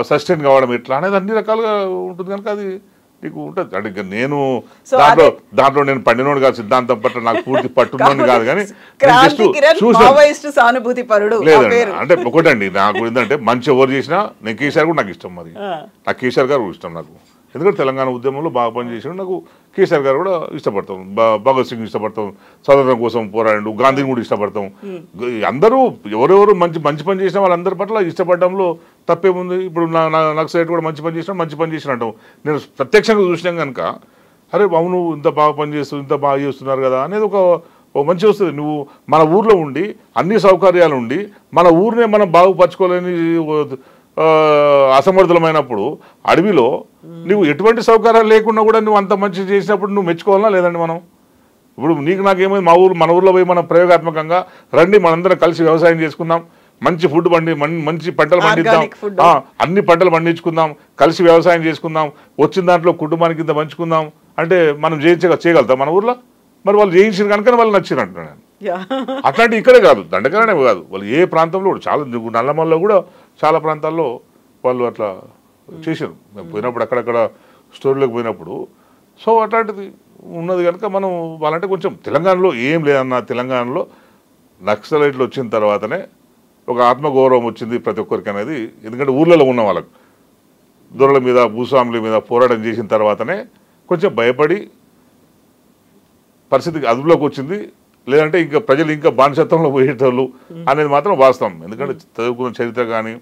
సస్టైన్ కావడం ఎట్లా అనేది అన్ని రకాలుగా ఉంటుంది కనుక అది నీకు ఉంటుంది అంటే ఇంకా నేను దాంట్లో నేను పండినోడు కాదు సిద్ధాంతం పట్ల నాకు పూర్తి పట్టున్నోని కాదు కానీ లేదండి అంటే ఒకటండి నాకు ఏంటంటే మంచి ఎవరు చేసినా నేను కేసీఆర్ కూడా నాకు ఇష్టం మరి నాకు కేసీఆర్ గారు ఇష్టం నాకు ఎందుకంటే తెలంగాణ ఉద్యమంలో బాగా పనిచేసాడు నాకు కేసీఆర్ గారు కూడా ఇష్టపడతాం భగత్ సింగ్ ఇష్టపడతాం స్వాతంత్రం కోసం పోరాడు గాంధీని కూడా ఇష్టపడతాం అందరూ ఎవరెవరు మంచి పని చేసిన వాళ్ళందరి పట్ల ఇష్టపడడంలో తప్పేముంది ఇప్పుడు నాకు సైడ్ కూడా మంచి పని చేసిన అంటాం నేను ప్రత్యక్షంగా చూసినాం కనుక అరే అవును ఇంత బాగా చేస్తున్నారు కదా అనేది ఒక మంచి వస్తుంది నువ్వు మన ఊర్లో ఉండి అన్ని సౌకర్యాలు ఉండి మన ఊరినే మనం బాగుపరచుకోలేని అసమర్థులమైనప్పుడు అడవిలో నువ్వు ఎటువంటి సౌకర్యాలు లేకుండా కూడా నువ్వు అంత మంచి చేసినప్పుడు నువ్వు మెచ్చుకోవాలా లేదండి మనం ఇప్పుడు నీకు నాకేమైంది మన ఊర్లో పోయి మనం ప్రయోగాత్మకంగా రండి మనందరం కలిసి వ్యవసాయం చేసుకుందాం మంచి ఫుడ్ మంచి పంటలు పండిద్దాం అన్ని పంటలు పండించుకుందాం కలిసి వ్యవసాయం చేసుకుందాం వచ్చిన దాంట్లో కుటుంబానికి ఇంత పంచుకుందాం అంటే మనం చేయగలుగుతాం మన ఊర్లో మరి వాళ్ళు చేయించిన కనుక వాళ్ళు నచ్చిన అంటున్నాను అట్లాంటి ఇక్కడే కాదు దండకరనే కాదు వాళ్ళు ఏ ప్రాంతంలో కూడా చాలా నల్లమల్లో కూడా చాలా ప్రాంతాల్లో వాళ్ళు అట్లా చేశారు మేము పోయినప్పుడు అక్కడక్కడ స్టోరీలోకి పోయినప్పుడు సో అట్లాంటిది ఉన్నది కనుక మనం వాళ్ళంటే కొంచెం తెలంగాణలో ఏం లేదన్న తెలంగాణలో నక్సలైట్లు వచ్చిన తర్వాతనే ఒక ఆత్మగౌరవం వచ్చింది ప్రతి ఒక్కరికి అనేది ఎందుకంటే ఊర్లలో ఉన్న వాళ్ళకు దొరల మీద భూస్వాముల మీద పోరాటం చేసిన తర్వాతనే కొంచెం భయపడి పరిస్థితి అదుపులోకి వచ్చింది. లేదంటే ఇంకా ప్రజలు ఇంకా బానిసత్వంలో పోయేటోళ్ళు అనేది మాత్రం వాస్తవం. ఎందుకంటే చదువుకున్న చరిత్ర కానీ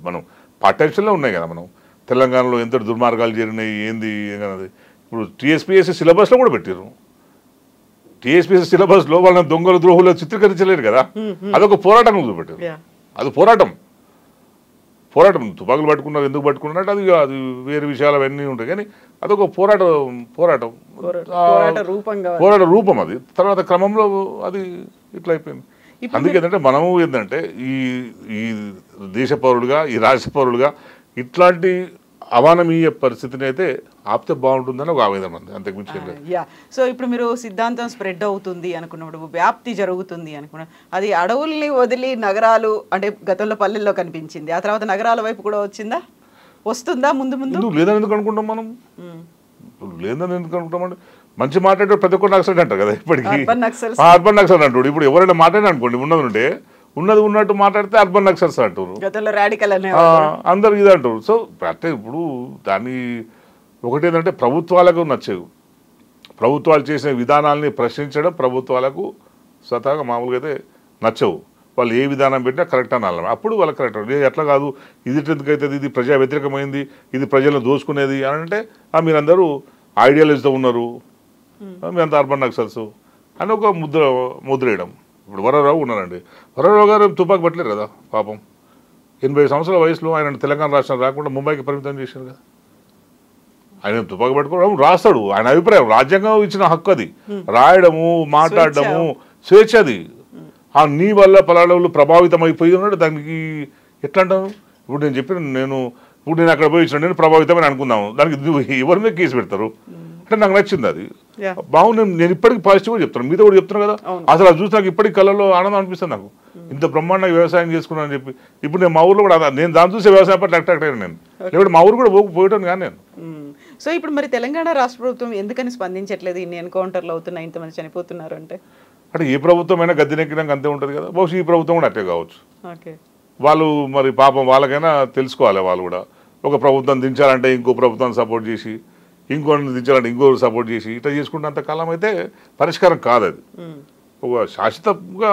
మనం పాఠ్యాంశాల్లో ఉన్నాయి కదా, మనం తెలంగాణలో ఎంత దుర్మార్గాలు జరిగినాయి ఏంది అనేది ఇప్పుడు టీఎస్పీఎస్సీ సిలబస్లో కూడా పెట్టారు. టీఎస్పీఎస్సీ సిలబస్లో వాళ్ళని దొంగలు ద్రోహులు చిత్రీకరించలేరు కదా, అదొక పోరాటం చూపెట్టారు. అది పోరాటం తుపాకులు పట్టుకున్నారు, ఎందుకు పట్టుకున్నారంటే అది వేరే విషయాలు అవన్నీ ఉంటాయి, కానీ అదొక పోరాట రూపం. అది తర్వాత క్రమంలో అది ఇట్లా అయిపోయింది. అందుకే ఏంటంటే మనము ఏంటంటే ఈ దేశ పౌరులుగా ఈ రాష్ట్ర పౌరులుగా ఇట్లాంటి అవానమీయ పరిస్థితిని అయితే ఆపితే బాగుంటుందని ఒక ఆవేదన ఉంది, అంతకుమించి. సో ఇప్పుడు మీరు సిద్ధాంతం స్ప్రెడ్ అవుతుంది అనుకున్నప్పుడు, వ్యాప్తి జరుగుతుంది అనుకున్నప్పుడు, అది అడవుల్ని వదిలి నగరాలు అంటే గతంలో పల్లెల్లో కనిపించింది, ఆ తర్వాత నగరాల వైపు కూడా వస్తుందా ముందు లేదని ఎందుకు అనుకుంటాం మనం? లేదని ఎందుకు అనుకుంటామండి? మంచి మాట్లాడే ప్రతి ఒక్కరు నక్సలైట్ అంటారు కదా ఇప్పటికీ, అర్బన్ నక్సలైట్ అంటాడు. ఇప్పుడు ఎవరైనా మాట్లాడినా అనుకోండి, ఉన్నది ఉన్నట్టు మాట్లాడితే అర్బన్ నక్సల్స్ అంటారు, అందరు ఇది అంటారు. సో అంటే ఇప్పుడు దాన్ని ఒకటి ఏంటంటే ప్రభుత్వాలకు నచ్చవు, ప్రభుత్వాలు చేసిన విధానాలని ప్రశ్నించడం ప్రభుత్వాలకు స్వతహాగా మామూలుగా అయితే నచ్చవు. వాళ్ళు ఏ విధానం పెట్టినా కరెక్ట్ అని అనాలి, అప్పుడు వాళ్ళకి కరెక్ట్. ఎట్లా కాదు, ఇది ఎందుకైతే ఇది ప్రజా వ్యతిరేకమైంది, ఇది ప్రజలను దోచుకునేది అని అంటే మీరందరూ ఐడియాలజీతో ఉన్నారు, మీరంతా అర్బన్ నక్సల్స్ అని ఒక ముద్ర వేయడం. ఇప్పుడు వరరావు ఉన్నారండి, వరరావు గారు తుపాకి పట్టలేరు కదా పాపం. 80 సంవత్సరాల వయసులో ఆయన తెలంగాణ రాష్ట్రం రాకుండా ముంబైకి పరిమితం చేశారు కదా. ఆయన తుపాకి పట్టుకోవడం రాస్తాడు, ఆయన అభిప్రాయం, రాజ్యాంగం ఇచ్చిన హక్కు అది, రాయడము మాట్లాడడము స్వేచ్ఛ అది. నీ వల్ల పలాడవులు ప్రభావితం అయిపోయి ఉన్నాడు, దానికి ఎట్లా అంటాను? ఇప్పుడు నేను చెప్పిన ఇప్పుడు నేను అక్కడ పోయి ఇచ్చిన నేను ప్రభావితమని అనుకుందాము, దానికి ఎవరి మీద కేసు పెడతారు అంటే నాకు నచ్చింది, అది బాగుంది. నేను ఇప్పటికీ పాజిటివ్గా చెప్తాను, మీతో కూడా చెప్తున్నాను కదా. అసలు అది చూసి నాకు ఇప్పటికి కళ్ళలో ఆనందం అనిపిస్తుంది, నాకు ఇంత బ్రహ్మాండంగా వ్యవసాయం చేసుకున్నాను అని చెప్పి. ఇప్పుడు నేను మా ఊర్లో కూడా నేను దాన్ని చూసే వ్యవసాయం పట్ల అట్రాక్ట్ అయ్యాను నేను, లేకపోతే మా ఊరు కూడా పోయటం కానీ నేను. సో ఇప్పుడు మరి తెలంగాణ రాష్ట్ర ప్రభుత్వం ఎందుకని స్పందించట్లేదు? ఇన్ని ఎన్కౌంటర్లు అవుతున్నాయి, ఇంతమంది చనిపోతున్నారు అంటే ఏ ప్రభుత్వం అయినా గద్దెనెక్కినాక అంతే ఉంటుంది కదా, బహుశా ఈ ప్రభుత్వం కూడా అట్టే కావచ్చు. వాళ్ళు మరి పాపం వాళ్ళకైనా తెలుసుకోవాలి, వాళ్ళు కూడా ఒక ప్రభుత్వం దించాలంటే ఇంకో ప్రభుత్వాన్ని సపోర్ట్ చేసి, ఇంకోటి దించాలంటే ఇంకోటి సపోర్ట్ చేసి ఇట్లా చేసుకున్నంత కాలం అయితే పరిష్కారం కాదు. అది ఒక శాశ్వతంగా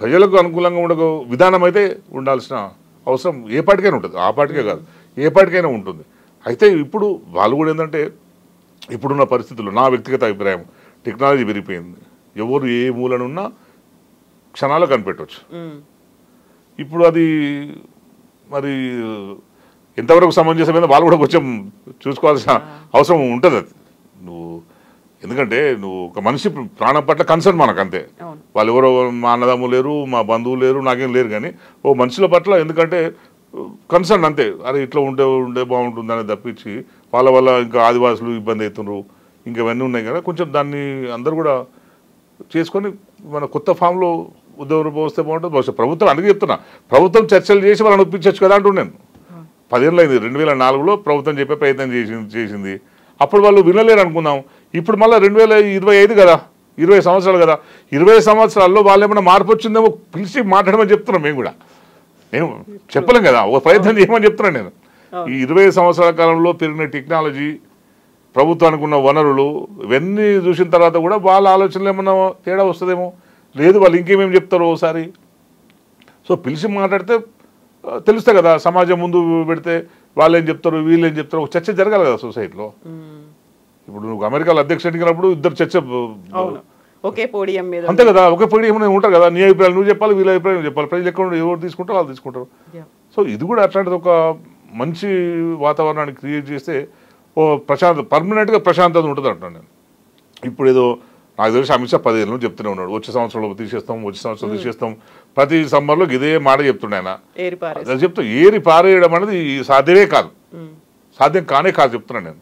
ప్రజలకు అనుకూలంగా ఉండే విధానం అయితే ఉండాల్సిన అవసరం ఏ పార్టీకైనా ఉంటుంది, ఆ పార్టీకే కాదు ఏ పార్టీకైనా ఉంటుంది. అయితే ఇప్పుడు వాళ్ళు కూడా ఏంటంటే ఇప్పుడున్న పరిస్థితుల్లో నా వ్యక్తిగత అభిప్రాయం, టెక్నాలజీ పెరిగిపోయింది, ఎవరు ఏ మూలనున్నా క్షణాలు కనిపెట్టవచ్చు. ఇప్పుడు అది మరి ఎంతవరకు సమంజసమైన వాళ్ళు కూడా కొంచెం చూసుకోవాల్సిన అవసరం ఉంటుంది. అది ఎందుకంటే నువ్వు ఒక మనిషి ప్రాణం పట్ల కన్సర్న్ మనకు అంతే. వాళ్ళు ఎవరో మా అన్నదమ్ము లేరు, మా బంధువులు లేరు, నాకేం లేరు, కానీ ఓ మనుషుల పట్ల ఎందుకంటే కన్సర్న్ అంతే. అరే ఇట్లా ఉండే బాగుంటుంది అనేది తప్పించి వాళ్ళ వల్ల ఇంకా ఆదివాసులు ఇబ్బంది అవుతున్నారు, ఇంకా ఇవన్నీ ఉన్నాయి కదా. కొంచెం దాన్ని అందరూ కూడా చేసుకొని మన కొత్త ఫామ్లో ఉద్యోగం వస్తే బాగుంటుంది. బహుశా ప్రభుత్వం అందుకే చెప్తున్నా, ప్రభుత్వం చర్చలు చేసి వాళ్ళని ఒప్పించవచ్చు కదా అంటున్నాను. 10 ఏళ్ళు అయింది, 2004లో ప్రభుత్వం చెప్పే ప్రయత్నం చేసింది. అప్పుడు వాళ్ళు వినలేరు అనుకుందాం. ఇప్పుడు మళ్ళీ 2025 కదా, 20 సంవత్సరాలు కదా, 20 సంవత్సరాల్లో వాళ్ళు ఏమైనా మార్పు వచ్చిందేమో పిలిచి మాట్లాడమని చెప్తున్నాం. మేము కూడా మేము చెప్పలేం కదా, ఒక ప్రయత్నం చేయమని చెప్తున్నాను నేను. ఈ 20 సంవత్సరాల కాలంలో పెరిగిన టెక్నాలజీ, ప్రభుత్వానికి ఉన్న వనరులు ఇవన్నీ చూసిన తర్వాత కూడా వాళ్ళ ఆలోచనలు ఏమన్నా తేడా వస్తుందేమో, లేదు వాళ్ళు ఇంకేమేమి చెప్తారో ఒకసారి. సో పిలిచి మాట్లాడితే తెలుస్తాయి కదా, సమాజం ముందు పెడితే వాళ్ళు ఏం చెప్తారు వీళ్ళు ఏం చెప్తారు, ఒక చర్చ జరగాలి కదా సొసైటీలో. ఇప్పుడు నువ్వు అమెరికాలో అధ్యక్షుడు ఎన్నికైనప్పుడు ఇద్దరు చర్చ ఒకే పోడియం మీద అంతే కదా, ఒకే పోడియం ఉంటారు కదా, నీ అభిప్రాయాలు నువ్వు చెప్పాలి, వీళ్ళ అభిప్రాయం చెప్పాలి, ప్రజలు ఎక్కడ ఎవరు తీసుకుంటారో వాళ్ళు తీసుకుంటారు. సో ఇది కూడా అట్లాంటిది ఒక మంచి వాతావరణాన్ని క్రియేట్ చేస్తే ఓ పర్మనెంట్గా ప్రశాంతత ఉంటుంది అంటాను నేను. ఇప్పుడు ఏదో నాకు తెలిసి అమిత్ షా 10 ఏళ్ళ నుంచి చెప్తూనే ఉన్నాడు, వచ్చే సంవత్సరంలో తీసేస్తాం, ప్రతి సమ్మర్లో ఇదే మాట చెప్తుండే ఆయన. చెప్తా ఏరి పారేయడం అనేది సాధ్యమే కాదు, సాధ్యం కానే కాదు చెప్తున్నాను నేను.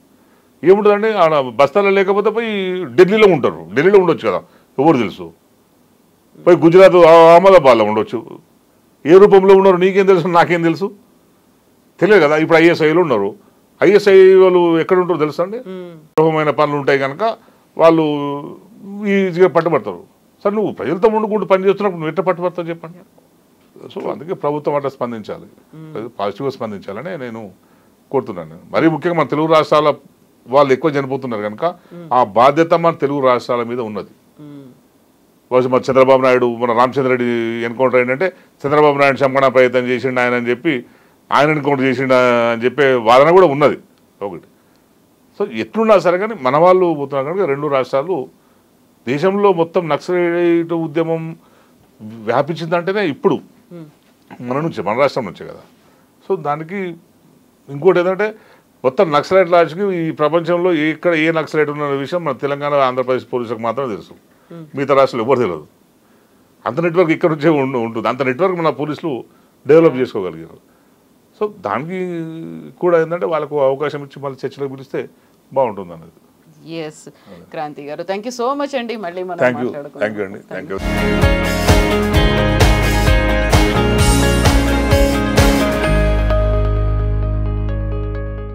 ఏముంటుందండి ఆడ బస్తాలో లేకపోతే పోయి ఢిల్లీలో ఉంటారు, ఢిల్లీలో ఉండొచ్చు కదా, ఎవరు తెలుసు, పోయి గుజరాత్ అహ్మదాబాద్లో ఉండొచ్చు. ఏ రూపంలో ఉన్నారు నీకేం తెలుసు, నాకేం తెలుసు, తెలియదు కదా. ఇప్పుడు ఐఎస్ఐలు ఉన్నారు, ఐఎస్ఐ వాళ్ళు ఎక్కడ ఉంటారో తెలుసా అండి, ద్రోహమైన పనులు ఉంటాయి కనుక వాళ్ళు ఈజీగా పట్టుబడతారు. సరే నువ్వు ప్రజలతో ఉండుకుంటూ పని చేస్తున్నప్పుడు నువ్వు ఎట్లా పట్టుబడతావు చెప్పండి. సో అందుకే ప్రభుత్వం అట్లా స్పందించాలి, పాజిటివ్గా స్పందించాలని నేను కోరుతున్నాను నేను. మరీ ముఖ్యంగా మన తెలుగు రాష్ట్రాల వాళ్ళు ఎక్కువ చనిపోతున్నారు కనుక ఆ బాధ్యత మన తెలుగు రాష్ట్రాల మీద ఉన్నది. బహుశా మన చంద్రబాబు నాయుడు మన రామచంద్ర రెడ్డి ఎన్కౌంటర్ ఏంటంటే చంద్రబాబు నాయుడు చంపణ ప్రయత్నం చేసిండు ఆయన అని చెప్పి ఆయన ఎన్కౌంటర్ చేసిండు అని చెప్పే వాదన కూడా ఉన్నది ఒకటి. సో ఎట్లున్నా సరే కానీ మన వాళ్ళు పోతున్నారు కనుక రెండు రాష్ట్రాలు దేశంలో మొత్తం నక్సలైట్ ఉద్యమం వ్యాపించిందంటేనే ఇప్పుడు మన రాష్ట్రం నుంచే కదా. సో దానికి ఇంకోటి ఏంటంటే మొత్తం నక్సలైట్ లాడ్జ్కి ఈ ప్రపంచంలో ఎక్కడ ఏ నక్సలైట్ ఉన్న విషయం మన తెలంగాణ ఆంధ్రప్రదేశ్ పోలీసులకు మాత్రమే తెలుసు, మిగతా రాష్ట్రాలు ఎవరు తెలియదు. అంత నెట్వర్క్ ఇక్కడ నుంచే ఉంటుంది, అంత నెట్వర్క్ మన పోలీసులు డెవలప్ చేసుకోగలిగారు. సో దానికి కూడా ఏంటంటే వాళ్ళకు అవకాశం ఇచ్చి మళ్ళీ చర్చలకు పిలిస్తే బాగుంటుంది అనేది. ఎస్ క్రాంతి గారు, థ్యాంక్ యూ సో మచ్ అండి. మళ్ళీ మనం థ్యాంక్ యూ అండి, థ్యాంక్ యూ.